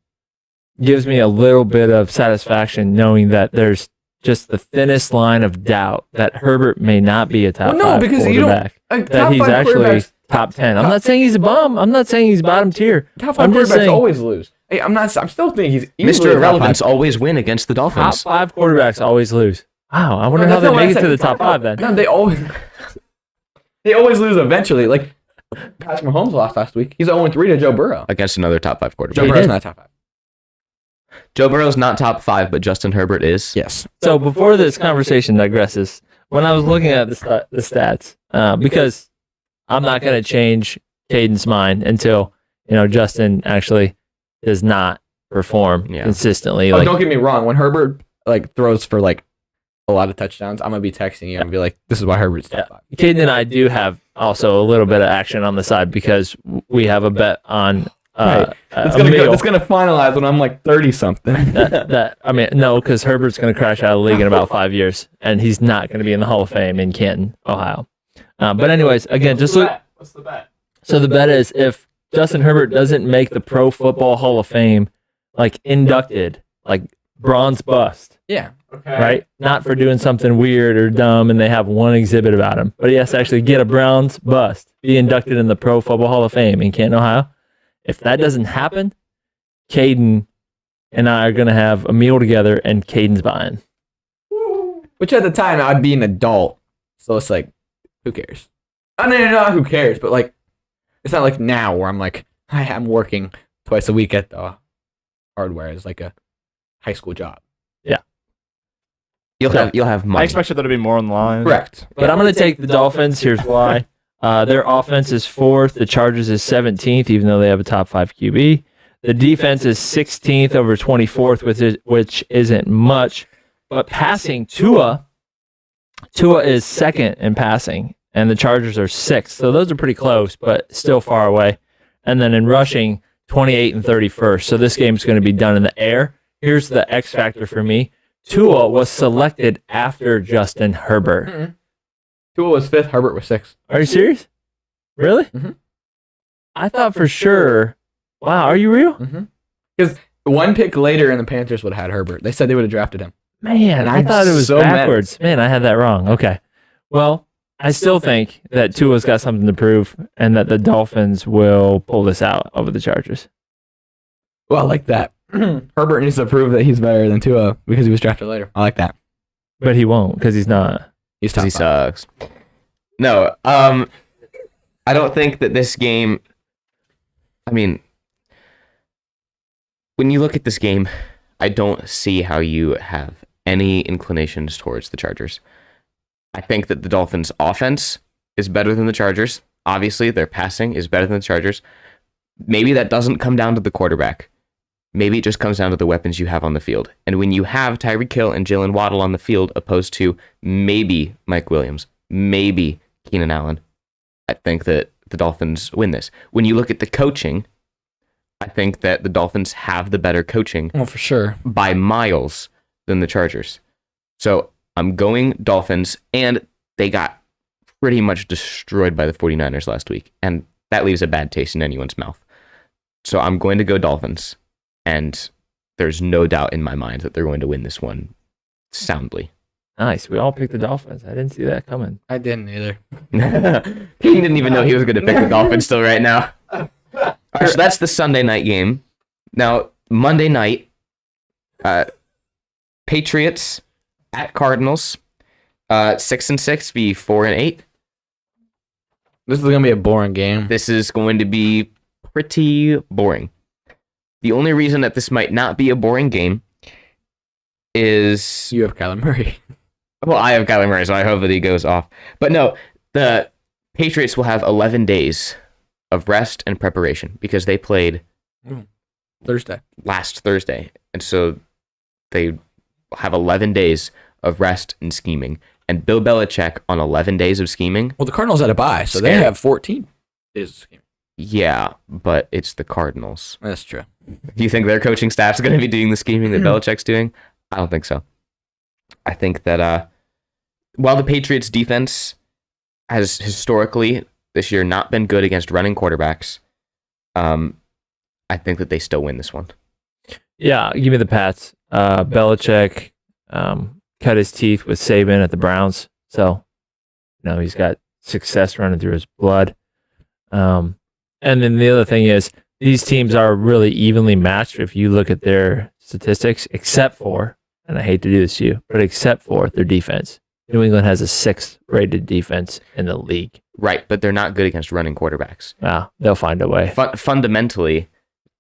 Speaker 2: gives me a little bit of satisfaction knowing that there's just the thinnest line of doubt that Herbert may not be a top
Speaker 3: Well, no,
Speaker 2: 5
Speaker 3: because you don't-
Speaker 2: quarterback.
Speaker 3: Top
Speaker 2: That he's
Speaker 3: 5
Speaker 2: actually
Speaker 3: quarterbacks-
Speaker 2: top 10. I'm not saying he's a bum. I'm not saying he's bottom tier.
Speaker 3: Top 5
Speaker 2: I'm just
Speaker 3: quarterbacks
Speaker 2: saying-
Speaker 3: always lose. Hey, I'm still thinking he's easily
Speaker 1: Mr.
Speaker 3: a top
Speaker 1: Irrelevance
Speaker 3: 5.
Speaker 1: always win against the
Speaker 2: Top
Speaker 1: Dolphins.
Speaker 2: 5 quarterbacks always lose. Wow, I wonder
Speaker 3: No,
Speaker 2: how
Speaker 3: that's
Speaker 2: they
Speaker 3: not what I
Speaker 2: make it to
Speaker 3: said.
Speaker 2: the top 5 then.
Speaker 3: No, they always lose eventually. Like Patrick Mahomes lost last week. He's 0-3 to Joe Burrow.
Speaker 1: Against another top 5
Speaker 3: Joe
Speaker 1: quarterback.
Speaker 2: He
Speaker 3: Burrow's
Speaker 2: did.
Speaker 3: not top 5.
Speaker 1: Joe Burrow's not top 5, but Justin Herbert is.
Speaker 3: Yes.
Speaker 2: So before this conversation digresses, when I was looking at the stats, because I'm not going to change Caden's mind until Justin actually does not perform consistently.
Speaker 3: Oh,
Speaker 2: Like,
Speaker 3: don't get me wrong. When Herbert throws for a lot of touchdowns, I'm gonna be texting you and be like, "This is why Herbert's top 5."
Speaker 2: Caden and I do have also a little bit of action on the side because we have a bet on
Speaker 3: Right. It's
Speaker 2: a
Speaker 3: gonna
Speaker 2: meal.
Speaker 3: It's gonna finalize when I'm like 30 something.
Speaker 2: No, because Herbert's going to crash out of the league in about 5 years, and he's not going to be in the Hall of Fame in Canton, Ohio. But anyways, again, just look.
Speaker 5: What's the bet?
Speaker 2: So the bet is if Justin Herbert doesn't make the Pro Football Hall of Fame, inducted, bronze bust,
Speaker 3: Yeah.
Speaker 5: Okay.
Speaker 2: right? Not for doing something weird or dumb, and they have one exhibit about him, but he has to actually get a bronze bust, be inducted in the Pro Football Hall of Fame in Canton, Ohio. If that doesn't happen, Caden and I are going to have a meal together, and Caden's buying.
Speaker 3: Which at the time I'd be an adult, so it's like, who cares? I mean, not who cares, but it's not like now where I'm like, I'm working twice a week at the hardware as like a high school job.
Speaker 1: You'll have
Speaker 5: I
Speaker 1: money.
Speaker 5: expected there to be more on the line.
Speaker 3: Correct.
Speaker 2: But I'm going to take the Dolphins. Here's why. Their offense is 4th. The Chargers is 17th, even though they have a top 5 QB. The defense is 16th over 24th, which isn't much. But passing, Tua is 2nd in passing, and the Chargers are 6th. So those are pretty close, but still far away. And then in rushing, 28 and 31st. So this game's going to be done in the air. Here's the X factor for me. Tua was selected after Justin Herbert.
Speaker 3: Mm-hmm. Tua was 5th. Herbert was 6th.
Speaker 2: Are you serious? Really?
Speaker 3: Mhm.
Speaker 2: I thought for sure. Wow, are you real?
Speaker 3: Because one pick later, and the Panthers would have had Herbert. They said they would have drafted him.
Speaker 2: Man, I
Speaker 3: I'm
Speaker 2: thought it was
Speaker 3: so mad.
Speaker 2: backwards. Man, I had that wrong. Okay. Well, I still think that Tua's got something to prove and that the Dolphins will pull this out over the Chargers.
Speaker 3: Well, I like that. Herbert needs to prove that he's better than Tua because he was drafted later. I like that.
Speaker 2: But he won't because he's not.
Speaker 3: He's top
Speaker 1: He
Speaker 3: 5.
Speaker 1: sucks. No, I don't think that this game. I mean, when you look at this game, I don't see how you have any inclinations towards the Chargers. I think that the Dolphins' offense is better than the Chargers. Obviously, their passing is better than the Chargers. Maybe that doesn't come down to the quarterback. Maybe it just comes down to the weapons you have on the field. And when you have Tyreek Hill and Jalen Waddle on the field, opposed to maybe Mike Williams, maybe Keenan Allen, I think that the Dolphins win this. When you look at the coaching, I think that the Dolphins have the better coaching
Speaker 3: Well, for sure.
Speaker 1: by miles than the Chargers. So I'm going Dolphins, and they got pretty much destroyed by the 49ers last week, and that leaves a bad taste in anyone's mouth. So I'm going to go Dolphins, and there's no doubt in my mind that they're going to win this one soundly.
Speaker 2: Nice. We all picked the Dolphins. I didn't see that coming.
Speaker 3: I didn't either.
Speaker 1: He didn't even know he was going to pick the Dolphins still right now. All right, so that's the Sunday night game. Now, Monday night, Patriots at Cardinals, 6-6 v 4-8.
Speaker 3: This is going to be a boring game.
Speaker 1: This is going to be pretty boring. The only reason that this might not be a boring game is...
Speaker 3: You have Kyler Murray.
Speaker 1: Well, I have Kyler Murray, so I hope that he goes off. But no, the Patriots will have 11 days of rest and preparation because they played
Speaker 3: Thursday.
Speaker 1: last Thursday. And so they have 11 days of rest and scheming. And Bill Belichick on 11 days of scheming.
Speaker 3: Well, the Cardinals had a bye, so they
Speaker 1: Scary.
Speaker 3: have 14 days of scheming.
Speaker 1: Yeah, but it's the Cardinals.
Speaker 3: That's true.
Speaker 1: Do you think their coaching staff's going to be doing the scheming that Belichick's doing? I don't think so. I think that while the Patriots defense has historically this year not been good against running quarterbacks, I think that they still win this one.
Speaker 2: Yeah, give me the Pats. Belichick cut his teeth with Saban at the Browns, so he's got success running through his blood. And then the other thing is these teams are really evenly matched if you look at their statistics, except for, and I hate to do this to you, but except for their defense. New England has a 6th rated defense in the league.
Speaker 1: Right, but they're not good against running quarterbacks.
Speaker 2: They'll find a way.
Speaker 1: Fundamentally,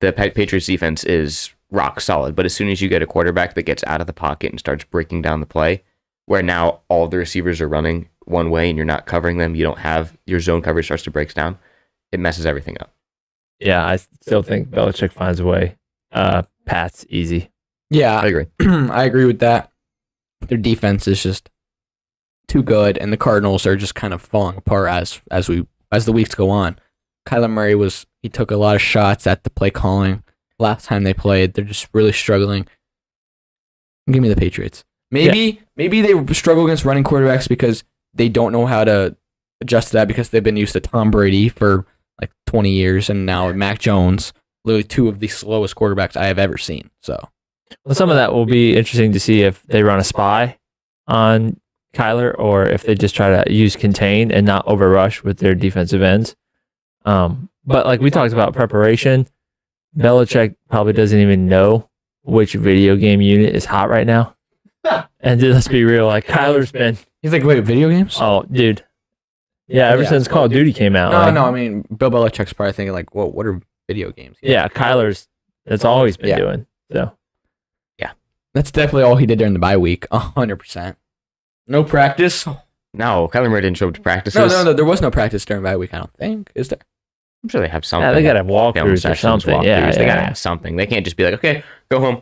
Speaker 1: the Patriots defense is rock solid, but as soon as you get a quarterback that gets out of the pocket and starts breaking down the play, where now all the receivers are running one way and you're not covering them, you don't have your zone coverage starts to break down, it messes everything up.
Speaker 2: Yeah, I still think Belichick finds a way. Pat's easy.
Speaker 3: Yeah,
Speaker 1: I agree.
Speaker 3: I agree with that. Their defense is just too good, and the Cardinals are just kind of falling apart as the weeks go on. Kyler Murray he took a lot of shots at the play calling last time they played. They're just really struggling. Give me the Patriots. Maybe they struggle against running quarterbacks because they don't know how to adjust to that because they've been used to Tom Brady for like 20 years and now Mac Jones, literally 2 of the slowest quarterbacks I have ever seen. So,
Speaker 2: Well, some of that will be interesting to see if they run a spy on Kyler or if they just try to use contain and not overrush with their defensive ends. But like we talked about preparation, Belichick probably doesn't even know which video game unit is hot right now. And let's be real, like Kyler's been...
Speaker 3: he's like, wait, video games?
Speaker 2: Oh, dude. Yeah, ever since Call of Duty came out.
Speaker 3: No, I mean, Bill Belichick's probably thinking like, what are video games?
Speaker 2: Yeah, Kyler's... That's all he's been doing. So,
Speaker 3: That's definitely all he did during the bye week. 100%. No practice.
Speaker 1: No, Kyler Murray didn't show up to practices.
Speaker 3: No. There was no practice during bye week. I don't think. Is there?
Speaker 1: I'm sure they have something.
Speaker 2: Yeah, they gotta have
Speaker 1: Film
Speaker 2: walkthroughs or
Speaker 1: sessions,
Speaker 2: something.
Speaker 1: walkthroughs.
Speaker 2: Yeah,
Speaker 1: They gotta
Speaker 2: yeah.
Speaker 1: have something. They can't just be like, okay, go home.